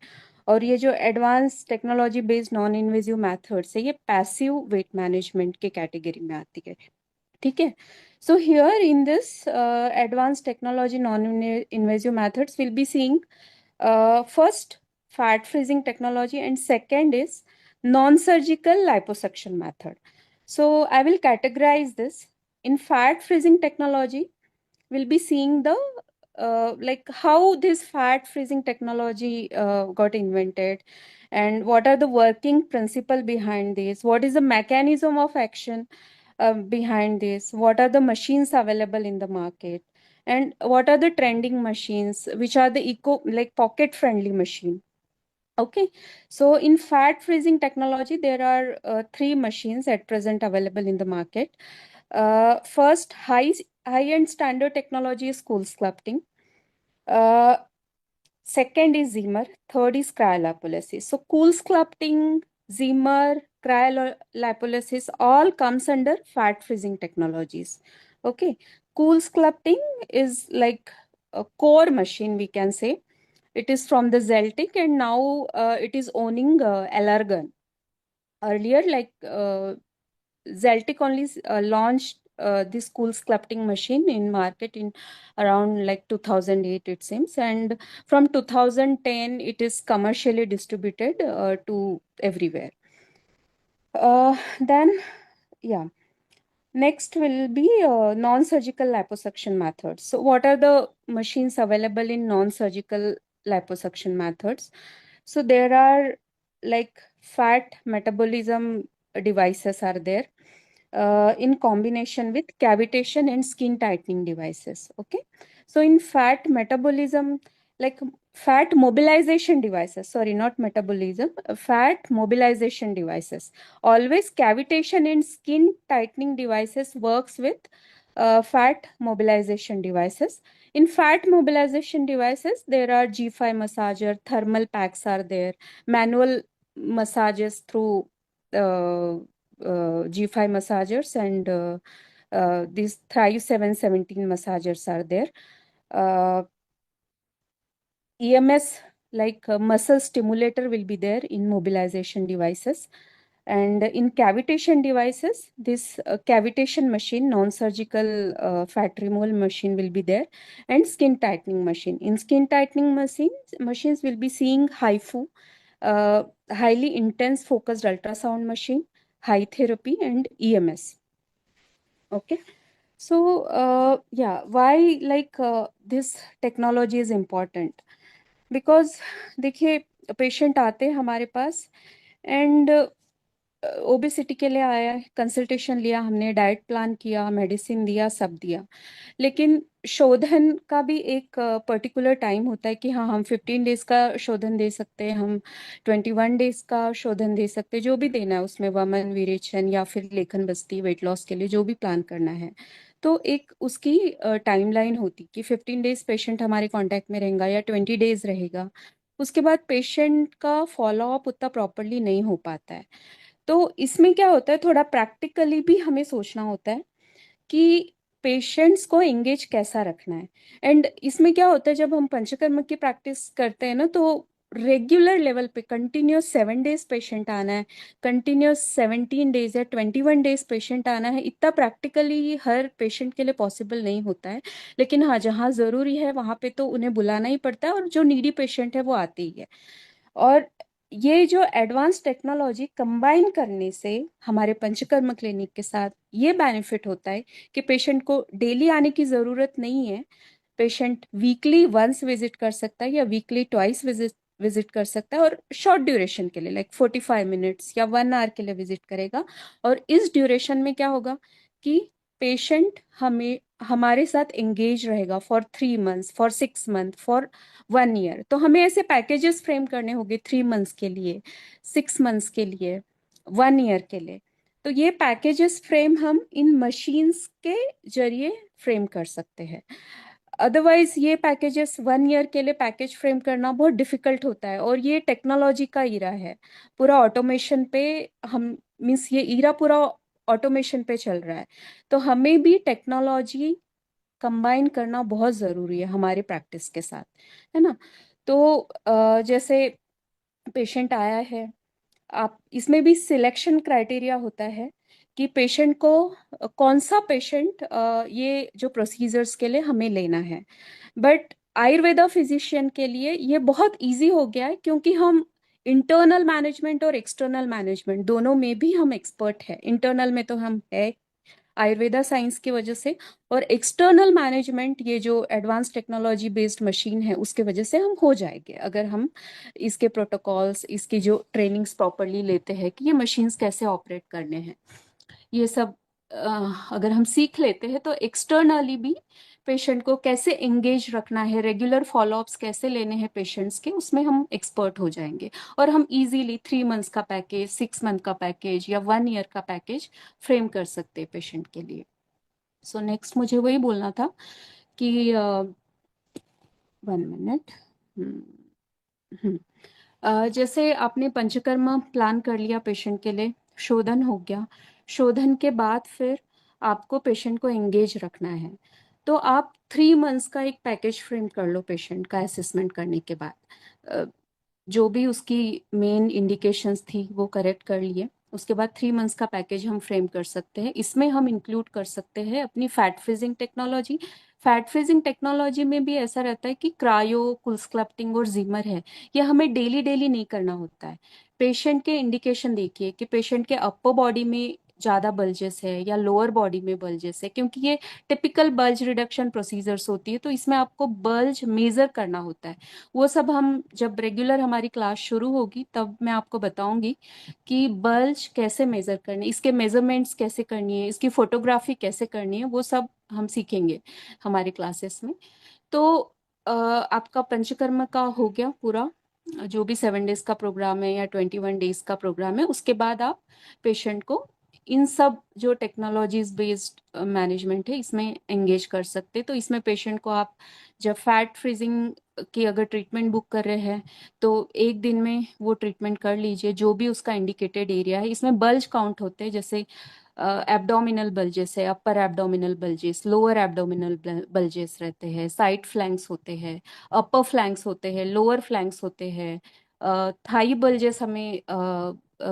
और ये जो advance technology based non invasive methods है, ये पैसिव वेट मैनेजमेंट के कैटेगरी में आती है. ठीक है. So here in this advanced technology non-invasive methods, we'll be seeing first fat freezing technology, and second is non-surgical liposuction method. So I will categorize this. In fat freezing technology, we'll be seeing the like how this fat freezing technology got invented, and what are the working principle behind this, what is the mechanism of action behind this, what are the machines available in the market, and what are the trending machines, which are the eco like pocket friendly machine. Okay, so in fat freezing technology, there are three machines at present available in the market. First, high-end standard technology is CoolSculpting. Second is Zimmer. Third is cryolipolysis. So CoolSculpting, Zimmer, cryolipolysis all comes under fat freezing technologies. Okay, CoolSculpting is like a core machine, we can say. It is from the Zeltic, and now it is owning Allergan. Earlier, like Zeltic only launched this CoolSculpting machine in market in around like 2008, it seems, and from 2010 it is commercially distributed to everywhere. Then, yeah. Next will be non-surgical liposuction methods. So what are the machines available in non-surgical liposuction methods? So there are like fat metabolism devices are there in combination with cavitation and skin tightening devices. Okay. So in fat metabolism, like fat mobilization devices, sorry, not metabolism, fat mobilization devices. Always cavitation and skin tightening devices works with fat mobilization devices. In fat mobilization devices, there are G5 massager, thermal packs are there, manual massages through G5 massagers, and these Thrive 717 massagers are there. EMS like muscle stimulator will be there in mobilization devices. And in cavitation devices, this cavitation machine, non-surgical fat removal machine will be there, and skin tightening machine. In skin tightening machines will be seeing HIFU, highly intense focused ultrasound machine, high therapy, and EMS. Okay. So yeah, why like this technology is important? Because देखिए patient आते हैं हमारे पास and obesity के लिए आया है, consultation लिया हमने, डाइट प्लान किया, मेडिसिन दिया, सब दिया, लेकिन शोधन का भी एक पर्टिकुलर टाइम होता है कि हाँ हम 15 डेज का शोधन दे सकते हैं, हम 21 डेज का शोधन दे सकते हैं, जो भी देना है उसमें, वमन विरेचन या फिर लेखन बस्ती वेट लॉस के लिए जो भी प्लान करना है, तो एक उसकी टाइमलाइन होती कि 15 डेज पेशेंट हमारे कांटेक्ट में रहेगा या 20 डेज रहेगा. उसके बाद पेशेंट का फॉलो अप उतना प्रॉपरली नहीं हो पाता है. तो इसमें क्या होता है, थोड़ा प्रैक्टिकली भी हमें सोचना होता है कि पेशेंट्स को एंगेज कैसा रखना है. एंड इसमें क्या होता है, जब हम पंचकर्म की प्रैक्टिस करते हैं ना, तो रेगुलर लेवल पे कंटिन्यूस 7 डेज पेशेंट आना है, कंटिन्यूस 17 डेज या 21 डेज पेशेंट आना है, इतना प्रैक्टिकली हर पेशेंट के लिए पॉसिबल नहीं होता है. लेकिन हाँ, जहाँ ज़रूरी है वहाँ पे तो उन्हें बुलाना ही पड़ता है, और जो नीडी पेशेंट है वो आते ही है. और ये जो एडवांस टेक्नोलॉजी कंबाइन करने से हमारे पंचकर्म क्लिनिक के साथ ये बेनिफिट होता है कि पेशेंट को डेली आने की ज़रूरत नहीं है. पेशेंट वीकली वंस विजिट कर सकता है या वीकली ट्वाइस विजिट कर सकता है, और शॉर्ट ड्यूरेशन के लिए लाइक 45 मिनट्स या 1 आवर के लिए विजिट करेगा. और इस ड्यूरेशन में क्या होगा कि पेशेंट हमें हमारे साथ एंगेज रहेगा for 3 months, for 6 month, for 1 year. तो हमें ऐसे पैकेजेस फ्रेम करने होंगे 3 मंथ्स के लिए, 6 मंथ्स के लिए, 1 ईयर के लिए। तो ये पैकेजेस फ्रेम हम इन मशीन्स के जरिए फ्रेम कर सकते हैं। अदरवाइज ये पैकेजेस 1 ईयर के लिए पैकेज फ्रेम करना बहुत डिफिकल्ट होता है, और ये टेक्नोलॉजी का ईरा है, पूरा ऑटोमेशन पे हम मीन्स ये ईरा पूरा ऑटोमेशन पे चल रहा है। तो हमें भी टेक्नोलॉजी कंबाइन करना बहुत ज़रूरी है हमारे प्रैक्टिस के साथ, है ना। तो जैसे पेशेंट आया है, आप इसमें भी सिलेक्शन क्राइटेरिया होता है कि पेशेंट को कौन सा पेशेंट ये जो प्रोसीजर्स के लिए हमें लेना है। बट आयुर्वेदा फिजिशियन के लिए ये बहुत इजी हो गया है, क्योंकि हम इंटरनल मैनेजमेंट और एक्सटर्नल मैनेजमेंट दोनों में भी हम एक्सपर्ट है। इंटरनल में तो हम है आयुर्वेदा साइंस की वजह से, और एक्सटर्नल मैनेजमेंट ये जो एडवांस टेक्नोलॉजी बेस्ड मशीन है उसके वजह से हम हो जाएंगे, अगर हम इसके प्रोटोकॉल्स, इसकी जो ट्रेनिंग्स प्रॉपरली लेते हैं कि ये मशीन्स कैसे ऑपरेट करने हैं, ये सब अगर हम सीख लेते हैं तो एक्सटर्नली भी पेशेंट को कैसे एंगेज रखना है, रेगुलर फॉलोअप्स कैसे लेने हैं पेशेंट्स के, उसमें हम एक्सपर्ट हो जाएंगे। और हम इजीली 3 मंथ्स का पैकेज, 6 मंथ का पैकेज या 1 ईयर का पैकेज फ्रेम कर सकते हैं पेशेंट के लिए। सो नेक्स्ट मुझे वही बोलना था कि 1 मिनट। जैसे आपने पंचकर्म प्लान कर लिया पेशेंट के लिए, शोधन हो गया, शोधन के बाद फिर आपको पेशेंट को एंगेज रखना है। तो आप 3 मंथ्स का एक पैकेज फ्रेम कर लो पेशेंट का असेसमेंट करने के बाद। जो भी उसकी मेन इंडिकेशंस थी वो करेक्ट कर लिए, उसके बाद 3 मंथ्स का पैकेज हम फ्रेम कर सकते हैं। इसमें हम इंक्लूड कर सकते हैं अपनी fat freezing technology. Fat freezing technology में भी ऐसा रहता है कि क्रायो, कुलस्क्लप्टिंग और जीमर है, ये हमें डेली डेली नहीं करना होता है। पेशेंट के इंडिकेशन देखिए कि पेशेंट के अपर बॉडी में ज़्यादा बल्जेस है या लोअर बॉडी में बल्जेस है, क्योंकि ये टिपिकल बल्ज रिडक्शन प्रोसीजर्स होती है, तो इसमें आपको बल्ज मेजर करना होता है। वो सब हम जब रेगुलर हमारी क्लास शुरू होगी तब मैं आपको बताऊंगी कि बल्ज कैसे मेजर करनी, इसके मेजरमेंट्स कैसे करनी है, इसकी फोटोग्राफी कैसे करनी है, वो सब हम सीखेंगे हमारी क्लासेस में। तो आपका पंचकर्म का हो गया पूरा, जो भी 7 डेज का प्रोग्राम है या 21 डेज का प्रोग्राम है, उसके बाद आप पेशेंट को इन सब जो टेक्नोलॉजीज बेस्ड मैनेजमेंट है इसमें एंगेज कर सकते। तो इसमें पेशेंट को आप जब फैट फ्रीजिंग की अगर ट्रीटमेंट बुक कर रहे हैं तो एक दिन में वो ट्रीटमेंट कर लीजिए, जो भी उसका इंडिकेटेड एरिया है। इसमें बल्ज काउंट होते हैं, जैसे एब्डोमिनल बल्जेस है, upper abdominal bulges, lower abdominal bulges रहते हैं, साइड फ्लैंक्स होते हैं, अपर फ्लैंक्स होते हैं, लोअर फ्लैंक्स होते हैं, थाई बल्जेस हमें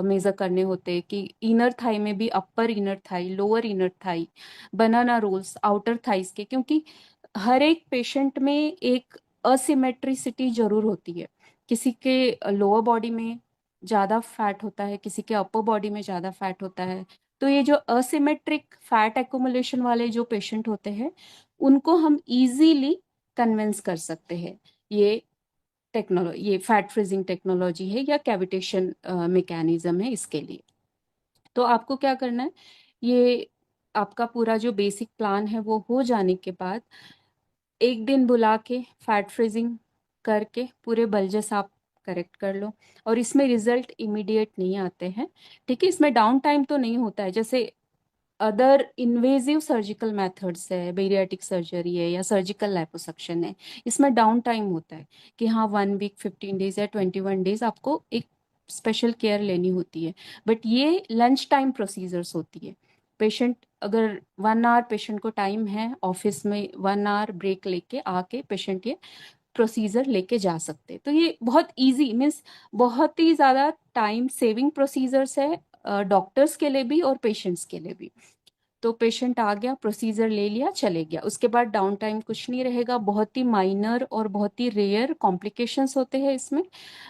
मेजर करने होते हैं कि इनर थाई में भी upper inner thigh, lower inner thigh, banana rolls outer thighs के, क्योंकि हर एक पेशेंट में एक असिमेट्रिसिटी जरूर होती है। किसी के लोअर बॉडी में ज़्यादा फैट होता है, किसी के अपर बॉडी में ज़्यादा फैट होता है। तो ये जो असिमेट्रिक फैट एक्युमुलेशन वाले जो पेशेंट होते हैं उनको हम इजीली कन्विंस कर सकते हैं। ये टेक्नोलॉजी, ये फैट फ्रीजिंग टेक्नोलॉजी है या कैविटेशन मैकेनिज्म है इसके लिए। तो आपको क्या करना है, ये आपका पूरा जो बेसिक प्लान है वो हो जाने के बाद एक दिन बुला के फैट फ्रीजिंग करके पूरे बल्जेस आप करेक्ट कर लो। और इसमें रिजल्ट इमीडिएट नहीं आते हैं, ठीक है। इसमें डाउन टाइम तो नहीं होता है, जैसे अदर इन्वेजिव सर्जिकल मेथड्स है, बेरियाटिक सर्जरी है या सर्जिकल लाइपोसक्शन है, इसमें डाउन टाइम होता है कि हाँ 1 वीक, 15 डेज या 21 डेज आपको एक स्पेशल केयर लेनी होती है। बट ये लंच टाइम प्रोसीजर्स होती है। पेशेंट अगर 1 आवर पेशेंट को टाइम है ऑफिस में, 1 आवर ब्रेक लेके आके पेशेंट ये प्रोसीजर लेके जा सकते हैं। तो ये बहुत इजी मीन्स बहुत ही ज़्यादा टाइम सेविंग प्रोसीजर्स है, डॉक्टर्स के लिए भी और पेशेंट्स के लिए भी। तो पेशेंट आ गया, प्रोसीजर ले लिया, चले गया, उसके बाद डाउन टाइम कुछ नहीं रहेगा। बहुत ही माइनर और बहुत ही रेयर कॉम्प्लिकेशंस होते हैं इसमें,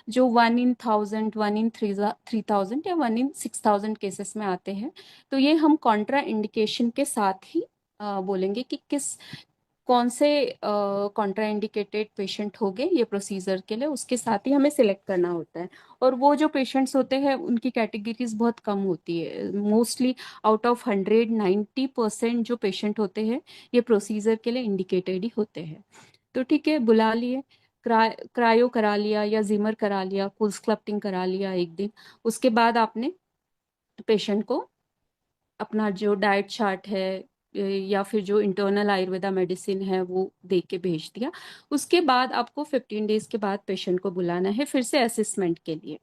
जो 1 in 1000, 1 in 3000 या 1 in 6000 केसेस में आते हैं। तो ये हम कॉन्ट्रा इंडिकेशन के साथ ही बोलेंगे कि किस कौन से कॉन्ट्राइंडिकेटेड पेशेंट हो गए ये प्रोसीजर के लिए, उसके साथ ही हमें सिलेक्ट करना होता है। और वो जो पेशेंट्स होते हैं उनकी कैटेगरीज बहुत कम होती है, मोस्टली आउट ऑफ 190% जो पेशेंट होते हैं ये प्रोसीजर के लिए इंडिकेटेड ही होते हैं। तो ठीक है, बुला लिए, क्रायो करा लिया या जिमर करा लिया, पुल्स क्लफ्टिंग करा लिया एक दिन। उसके बाद आपने पेशेंट को अपना जो डाइट चार्ट है या फिर जो इंटरनल आयुर्वेदा मेडिसिन है वो दे के भेज दिया। उसके बाद आपको 15 डेज के बाद पेशेंट को बुलाना है फिर से असेसमेंट के लिए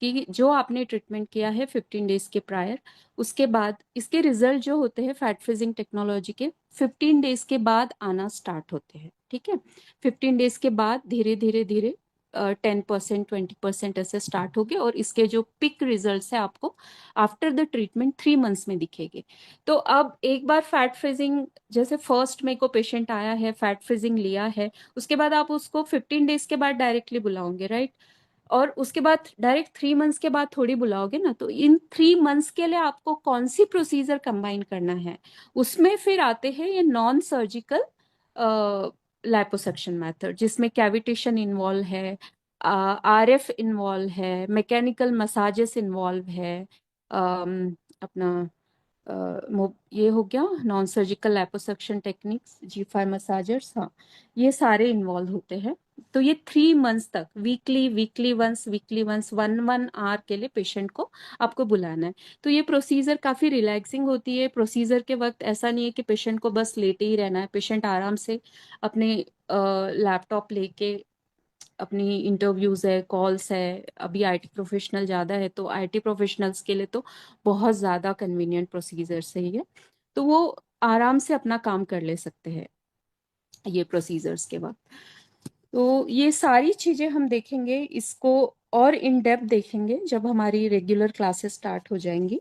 कि जो आपने ट्रीटमेंट किया है 15 डेज के प्रायर, उसके बाद इसके रिजल्ट जो होते हैं फैट फ्रीजिंग टेक्नोलॉजी के 15 डेज के बाद आना स्टार्ट होते हैं। ठीक है, 15 डेज के बाद धीरे धीरे धीरे 10%, 20% ऐसे स्टार्ट हो गए और इसके जो पिक रिजल्ट है आपको आफ्टर द ट्रीटमेंट 3 मंथ्स में दिखेंगे। तो अब एक बार फैट फ्रीजिंग, जैसे फर्स्ट में को पेशेंट आया है फैट फ्रीजिंग लिया है, उसके बाद आप उसको 15 डेज के बाद डायरेक्टली बुलाओगे, राइट? और उसके बाद डायरेक्ट 3 मंथ्स के बाद थोड़ी बुलाओगे ना। तो इन 3 मंथ्स के लिए आपको कौन सी प्रोसीजर कंबाइन करना है, उसमें फिर आते हैं ये नॉन सर्जिकल लाइपोसक्शन मेथड, जिसमें कैविटेशन इन्वॉल्व है, आरएफ इन्वॉल्व है, मैकेनिकल मसाजेस इन्वॉल्व है, अपना ये हो गया non surgical liposuction techniques, G5 massagers, हाँ, ये सारे इन्वॉल्व होते हैं। तो ये 3 मंथ्स तक वीकली वंस 1 1 आवर के लिए पेशेंट को आपको बुलाना है। तो ये प्रोसीजर काफ़ी रिलैक्सिंग होती है। प्रोसीजर के वक्त ऐसा नहीं है कि पेशेंट को बस लेटे ही रहना है, पेशेंट आराम से अपने लैपटॉप लेके अपनी इंटरव्यूज है, कॉल्स है। अभी आईटी प्रोफेशनल ज़्यादा है तो आईटी प्रोफेशनल्स के लिए तो बहुत ज़्यादा कन्वीनियंट प्रोसीजर सही है, तो वो आराम से अपना काम कर ले सकते हैं ये प्रोसीजर्स के बाद। तो ये सारी चीज़ें हम देखेंगे, इसको और इन डेप्थ देखेंगे जब हमारी रेगुलर क्लासेस स्टार्ट हो जाएंगी।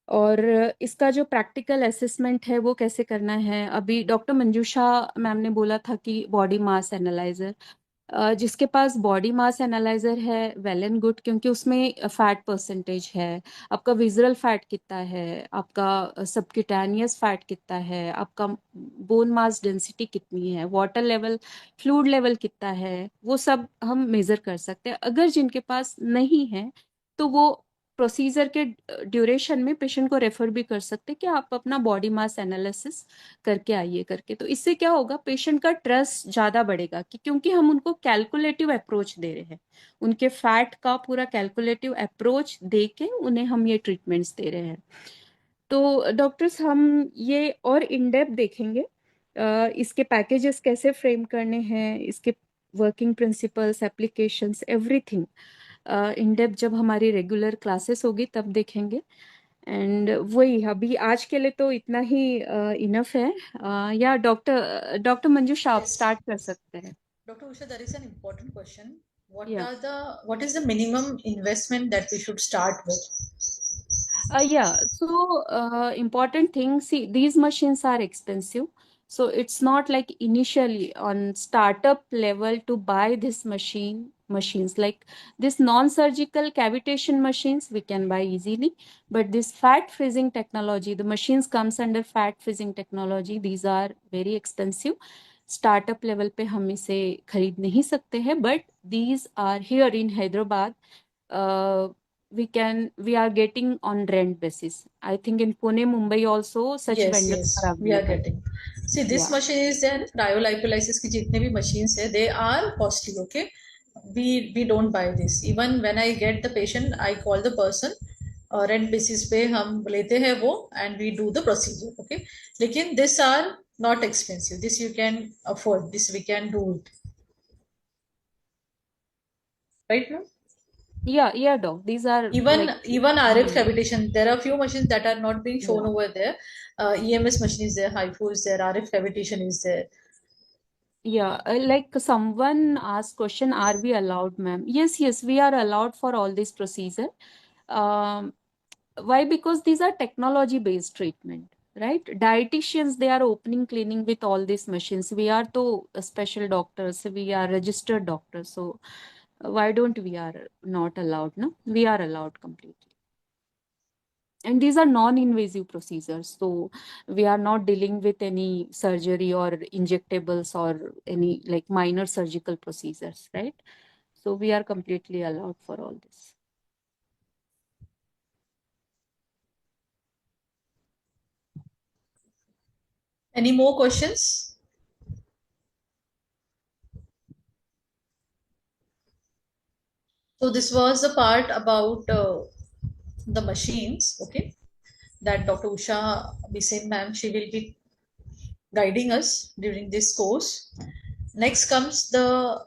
और इसका जो प्रैक्टिकल असेसमेंट है वो कैसे करना है, अभी डॉक्टर मंजूषा मैम ने बोला था कि बॉडी मास एनालाइजर, जिसके पास बॉडी मास एनालाइजर है वेल एंड गुड, क्योंकि उसमें फैट परसेंटेज है, आपका विजरल फैट कितना है, आपका सबक्यूटेनियस फैट कितना है, आपका बोन मास डेंसिटी कितनी है, वाटर लेवल, फ्लूइड लेवल कितना है, वो सब हम मेजर कर सकते हैं। अगर जिनके पास नहीं है तो वो प्रोसीजर के ड्यूरेशन में पेशेंट को रेफर भी कर सकते हैं कि आप अपना बॉडी मास एनालिसिस करके आइए करके। तो इससे क्या होगा, पेशेंट का ट्रस्ट ज़्यादा बढ़ेगा कि क्योंकि हम उनको कैलकुलेटिव अप्रोच दे रहे हैं, उनके फैट का पूरा कैलकुलेटिव अप्रोच दे के उन्हें हम ये ट्रीटमेंट्स दे रहे हैं। तो डॉक्टर्स हम ये और इन डेप्थ देखेंगे, इसके पैकेजेस कैसे फ्रेम करने हैं, इसके working principles, applications, everything in depth जब हमारी रेगुलर क्लासेस होगी तब देखेंगे। एंड वही अभी आज के लिए तो इतना ही इनफ है। या डॉक्टर मंजूष, आप Yes. स्टार्ट कर सकते हैं। Dr. Usha, there is an important question. या What is the minimum investment that we should start with? Yeah, so important thing, see, these machines are expensive. So it's not like initially on startup level to buy this machines like this non-surgical cavitation machines we can buy easily, but this fat freezing technology, the machines comes under fat freezing technology, these are very expensive. Startup level पे हम इसे खरीद नहीं सकते हैं, but these are here in Hyderabad, we are getting on rent basis. I think in Pune, Mumbai also such Yes, vendors yes, are we are available. getting. See, this Yeah. machine is there. Cryolipolysis की जितने भी machines है, they are costly. Okay, we don't buy this. Even when I get the patient, I call the person. Rent basis पे हम लेते हैं वो, and we do the procedure. Okay, लेकिन this are not expensive. This you can afford. This we can do it, right? No, Yeah, doc. These are even like even RF cavitation, there are few machines that are not being shown yeah. over there. EMS machine is there, HIFU is there, RF cavitation is there. Yeah, like someone asked question, are we allowed, ma'am? Yes, we are allowed for all this procedure. Um, why? Because these are technology-based treatment, right? Dietitians, they are opening clinic with all these machines. We are to special doctors, we are registered doctors. So why don't we are not allowed? No, we are allowed completely. And these are non-invasive procedures, so we are not dealing with any surgery or injectables or any like minor surgical procedures, right? So we are completely allowed for all this. Any more questions? So this was the part about the machines, okay, that Dr. Usha Bisen ma'am, she will be guiding us during this course. Next comes the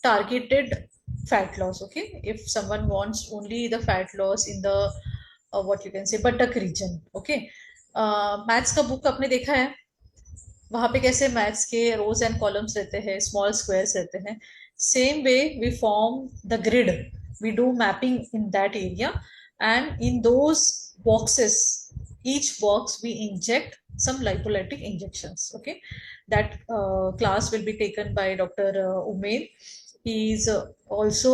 targeted fat loss, okay. If someone wants only the fat loss in the what you can say buttock region, okay. Maths का book आपने देखा है, वहां पे कैसे maths के रोज and columns रहते हैं, स्मॉल स्क्वायर्स रहते हैं. Same way we form the grid, we do mapping in that area, and in those boxes, each box we inject some lipolytic injections, okay. That class will be taken by Dr. Umair. He is also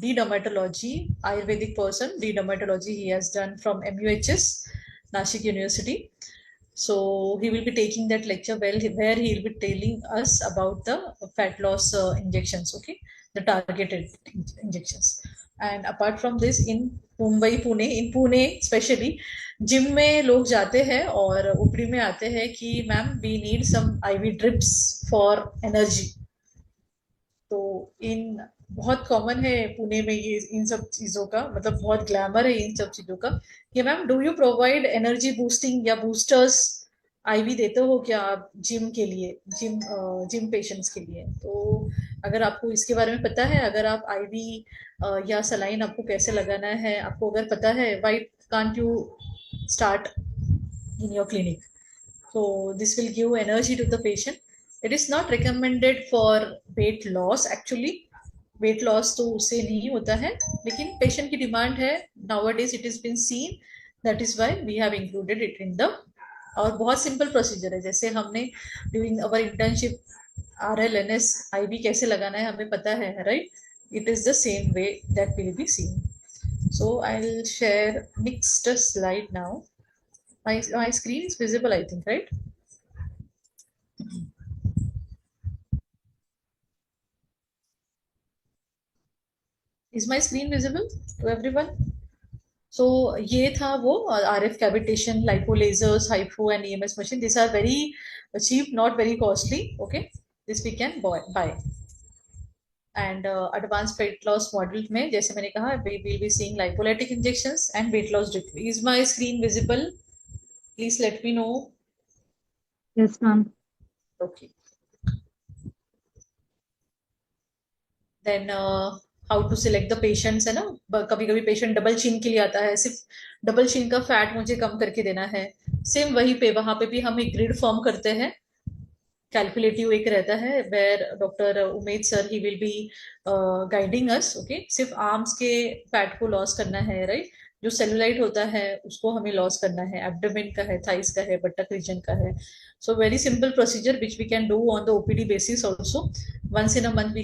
de-dermatology Ayurvedic person. De-dermatology he has done from MUHS, Nashik University. So he will be taking that lecture where he will be telling us about the fat loss injections, okay, the targeted injections. And apart from this, in Mumbai, in Pune especially, gym में लोग जाते हैं और ऊपरी में आते हैं कि ma'am we need some IV drips for energy. तो इन बहुत कॉमन है पुणे में ये इन सब चीजों का, मतलब बहुत ग्लैमर है इन सब चीजों का कि ma'am do you provide energy boosting या बूस्टर्स, आईवी देते हो क्या आप जिम के लिए, जिम पेशेंट्स के लिए. तो अगर आपको इसके बारे में पता है, अगर आप आईवी या सलाइन आपको कैसे लगाना है आपको अगर पता है, why can't you start in your clinic. So this will give energy to the patient. It is not recommended for weight loss actually. Weight loss तो उससे नहीं होता है, लेकिन patient की demand है. Nowadays it has been seen, that is why we have included it in the. और बहुत simple procedure है, जैसे हमने during our internship RLNS IV कैसे लगाना है हमें पता है, right? It is the same way that will be seen. So I'll share next slide now. My screen is visible, I think, right? Is my screen visible to everyone? So ये था वो RF cavitation, lipolasers, hypo and EMS machine. These are very cheap, not very costly. Okay, this we can buy. And advanced weight loss model में जैसे मैंने कहा, we will be seeing lipolytic injections and weight loss drip. Is my screen visible? Please let me know. Yes, ma'am. Okay. Then how to select the patients है ना, कभी कभी patient double chin के लिए आता है, सिर्फ डबल चिन का फैट मुझे कम करके देना है. सेम वहीं पे वहां पे भी हम एक ग्रिड फॉर्म करते हैं, कैलकुलेटिव एक रहता है, where doctor Umed sir he will be guiding us, okay. सिर्फ आर्म्स के फैट को लॉस करना है, राइट. जो सेलुलाइट होता है उसको हमें लॉस करना है, एब्डोमेन का है, थाइस का है, बटक रीजन का है. So very simple procedure which we can do on the OPD basis also. Once in a month we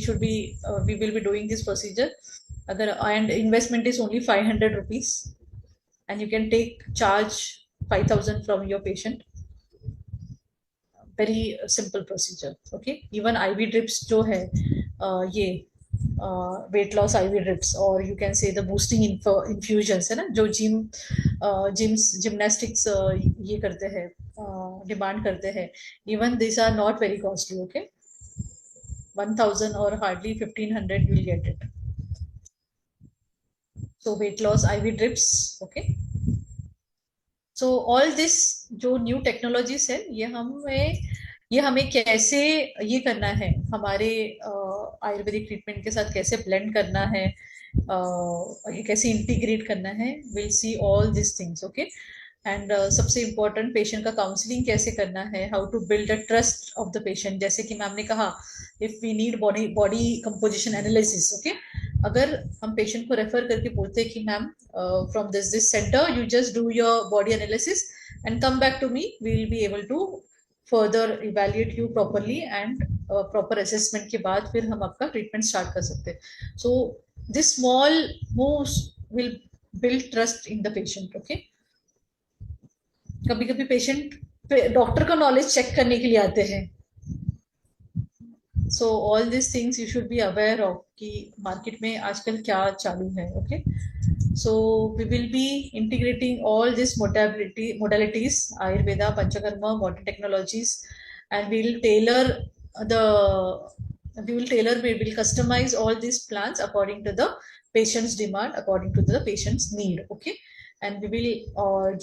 will be doing this procedure. And investment is only 500 rupees, and you can charge 5,000 from your patient. Very simple procedure, okay. Even IV drips जो है ये weight loss IV drips, or you can say the boosting infusions है ना, जो gymnastics ये करते हैं, demand करते हैं. Even these are not very costly, okay. 1,000 or hardly 1,500 you will get it. So weight loss IV drips, okay. So all this जो new technologies है, ये हमें कैसे ये करना है, हमारे आयुर्वेदिक ट्रीटमेंट के साथ कैसे ब्लेंड करना है, कैसे इंटीग्रेट करना है, will see all this things, okay. And सबसे इम्पोर्टेंट पेशेंट का काउंसलिंग कैसे करना है, how to build a trust of the patient. जैसे कि मैम ने कहा, if we need body composition analysis, okay. अगर हम पेशेंट को रेफर करके बोलते हैं कि ma'am from this centre you just do your body analysis and come back to me, we will be able to further evaluate you properly, and proper assessment के बाद फिर हम आपका ट्रीटमेंट स्टार्ट कर सकते हैं. So this small moves will build trust in the patient, okay. कभी कभी पेशेंट डॉक्टर का नॉलेज चेक करने के लिए आते हैं. So all this things you should be aware of कि मार्केट में आजकल क्या चालू है. Okay. So we will be integrating all these modalities, Ayurveda, Panchakarma, modern technologies, and the we will customize all these plans according to the patient's demand, according to the patient's need. Okay. And we will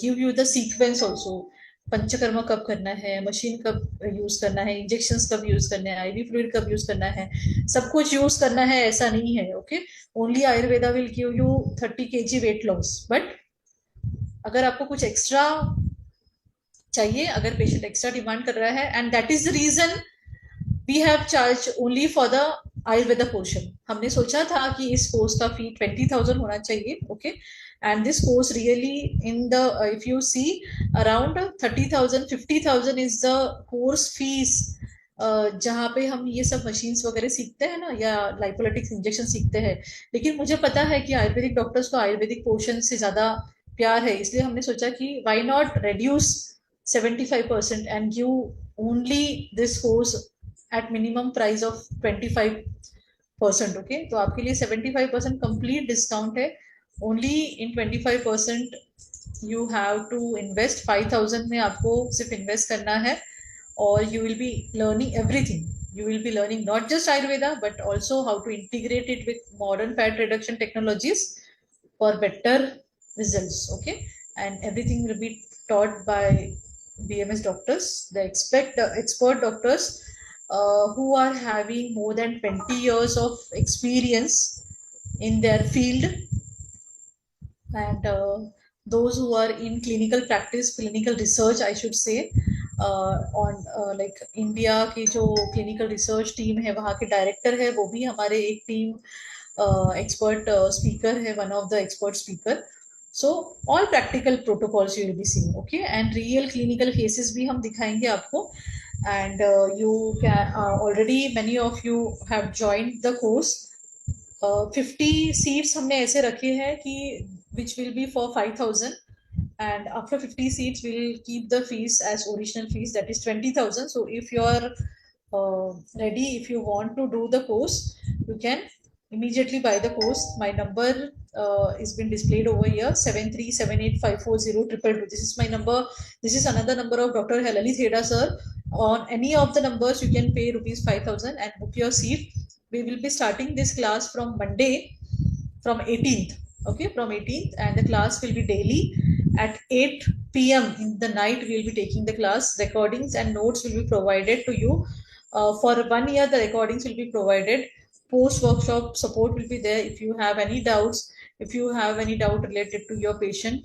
give you the sequence also. Panchakarma कब करना है, machine कब use करना है, injections कब use करना है, IV fluid कब यूज करना है, सब कुछ यूज करना है ऐसा नहीं है. Okay. Only Ayurveda will give you 30 kg weight loss. But अगर आपको कुछ एक्स्ट्रा चाहिए, अगर पेशेंट एक्स्ट्रा डिमांड कर रहा है, and that is the reason we have charge only for the Ayurveda portion. हमने सोचा था कि इस कोर्स का फी 20,000 होना चाहिए. Okay. and this course really in the if you see around 30,000 50,000 is the course fees. जहाँ पे हम ये सब मशीन्स वगैरह सीखते हैं ना, या लाइपोलिटिक्स इंजेक्शन सीखते हैं. लेकिन मुझे पता है कि आयुर्वेदिक डॉक्टर्स को आयुर्वेदिक पोर्शन से ज्यादा प्यार है, इसलिए हमने सोचा कि why not reduce 75% and give only this course at minimum price of 25%. Okay. तो आपके लिए 75% कंप्लीट डिस्काउंट है. Only in 25% you have to invest 5,000 में आपको सिर्फ इन्वेस्ट करना है, और you will be learning everything. You will be learning not just Ayurveda, but also how to integrate it with modern fat reduction technologies for better results. Okay. And everything will be taught by BMS doctors, the expert doctors who are having more than 20 years of experience in their field, and those who are in clinical practice, clinical research, I should say, on like India की जो clinical research team है, वहाँ के director है, वो भी हमारे एक टीम एक्सपर्ट स्पीकर है, one of the expert speaker. So all practical protocols you will be seeing. Okay. And real clinical cases भी हम दिखाएंगे आपको. And you can already many of you have joined the course. 50 seats हमने ऐसे रखे हैं कि which will be for 5,000, and after 50 seats we'll keep the fees as original fees, that is 20,000. So if you are ready, if you want to do the course, you can immediately buy the course. My number is been displayed over here, 7378540222. This is my number. This is another number of Dr. Lalit Heda sir. On any of the numbers you can pay rupees 5,000 and book your seat. We will be starting this class from Monday, from 18th. Okay, from 18th, and the class will be daily at 8 p.m. in the night. We will be taking the class. Recordings and notes will be provided to you. For 1 year, the recordings will be provided. Post workshop support will be there. If you have any doubts, if you have any doubt related to your patient,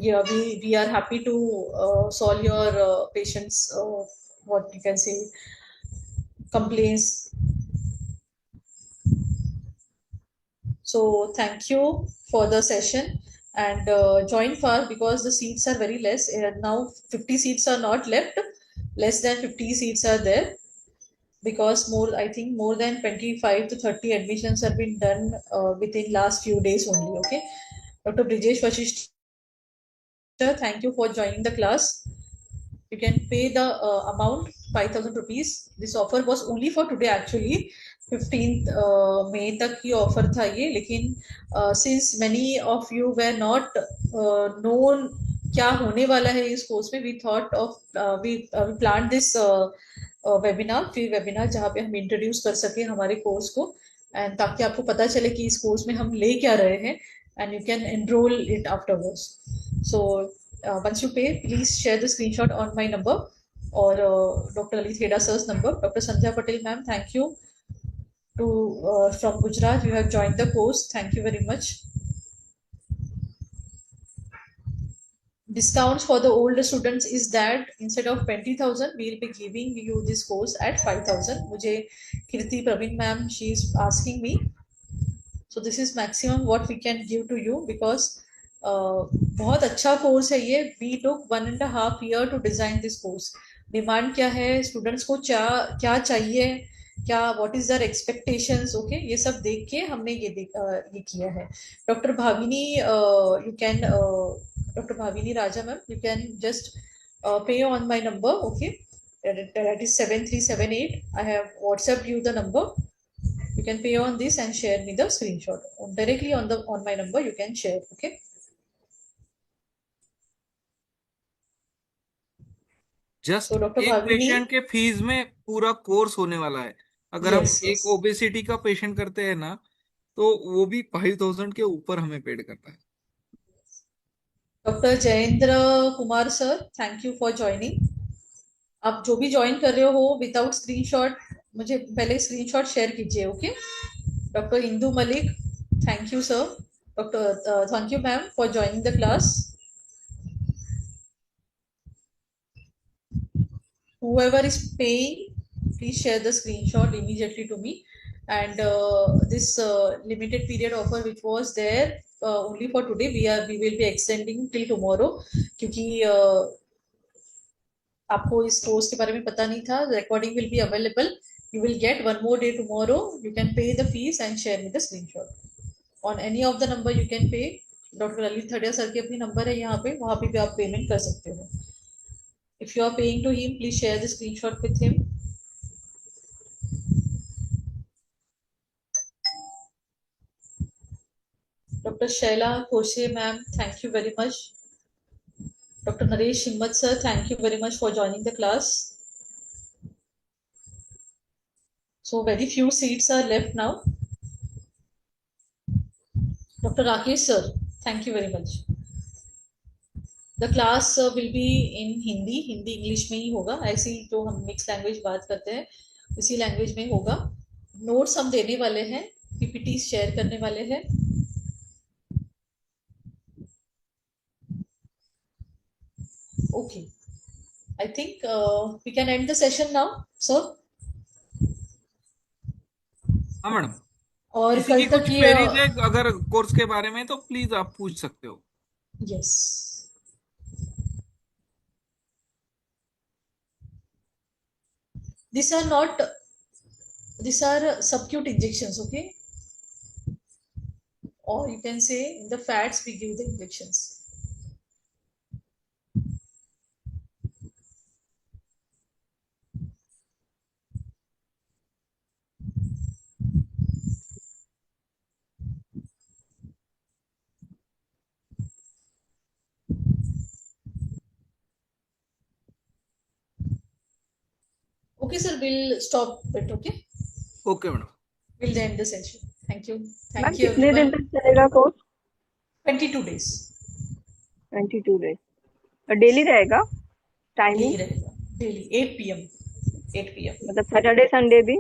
yeah, we are happy to solve your patients, what you can say, complaints. So thank you for the session, and join fast because the seats are very less. Now 50 seats are not left. Less than 50 seats are there, because I think more than 25 to 30 admissions have been done within last few days only. Okay. Dr. Brijesh Vashishtha, thank you for joining the class. You can pay the amount 5,000 rupees. This offer was only for today actually. 15th मई तक की offer था ये, लेकिन since many of you were not known क्या होने वाला है इस कोर्स में, we thought of we plan this webinar, free webinar, जहाँ पे हम इंट्रोड्यूस कर सके हमारे कोर्स को, एंड ताकि आपको पता चले कि इस कोर्स में हम ले क्या रहे हैं, and you can enrol it afterwards. So once you pay, please share the screenshot on my number or Dr. Lalit Heda sir's number. Dr. Sandhya Patel ma'am, thank you to from Gujarat. You have joined the course. Thank you very much. Discounts for the older students is that instead of 20,000, we will be giving you this course at 5,000. मुझे Kirti Praveen ma'am, she is asking me. So this is maximum what we can give to you, because बहुत अच्छा course है ये. We took 1.5 years to design this course. Demand क्या है, students को क्या चाहिए, क्या what is there expectations. Okay, ये सब देख के हमने ये किया है. Doctor Bhavini, you can Dr. Bhavini Raja ma'am, you can just pay on my number, okay? That is 7378. I have WhatsApped you the number. You can pay on this and share me the screenshot. Directly on my number you can share, okay? Just So Dr. एक Bhavini, patient के fees में पूरा course होने वाला है। अगर हम yes, एक yes. ओबेसिटी का पेशेंट करते हैं ना, तो वो भी 5,000 के ऊपर हमें पेड करता है। Dr. Jayendra Kumar sir, thank you for joining. आप जो भी ज्वाइन कर रहे हो विदाउट स्क्रीनशॉट, मुझे पहले स्क्रीनशॉट शेयर कीजिए, okay? Doctor Indu Malik, thank you sir. Doctor thank you ma'am for joining the class. Whoever is paying, please share the screenshot immediately to me. And this limited period offer which was there only for today, we will be extending till tomorrow, क्योंकि आपको इस course के बारे में पता नहीं था. Recording will be available. You will get one more day tomorrow. You can pay the fees and share me the screenshot. On any of the number you can pay. Doctor Lalit Thadiya sir की अपनी number है यहाँ पे, वहां पे भी आप payment कर सकते हो. If you are paying to him, please share the screenshot with him. Dr. Shaila Koshe ma'am, thank you very much. Dr. Naresh Himmat sir, thank you very much for joining the class. So very few seats are left now. Dr. Rakesh sir, thank you very much. The class will be in Hindi English में ही होगा. ऐसी जो हम mix language बात करते हैं उसी language में होगा. नोट्स हम देने वाले हैं, पीपीटी शेयर करने वाले हैं. Okay, I think we can end the session now, sir. हाँ मैडम, और किसी कल की तक कुछ ये क्वेरीज है अगर कोर्स के बारे में, तो प्लीज आप पूछ सकते हो। yes, these are not, these are subcute injections, okay? Or you can say in the fats we give the injections. Okay sir, we'll stop it, okay? Okay madam. We'll end the session. Thank you. Ma'am Thank you कितने दिन everyone. तक चलेगा course? 22 days. 22 days. और daily रहेगा daily timing? रहेगा, daily 8 PM. 8 PM. मतलब Saturday Sunday भी?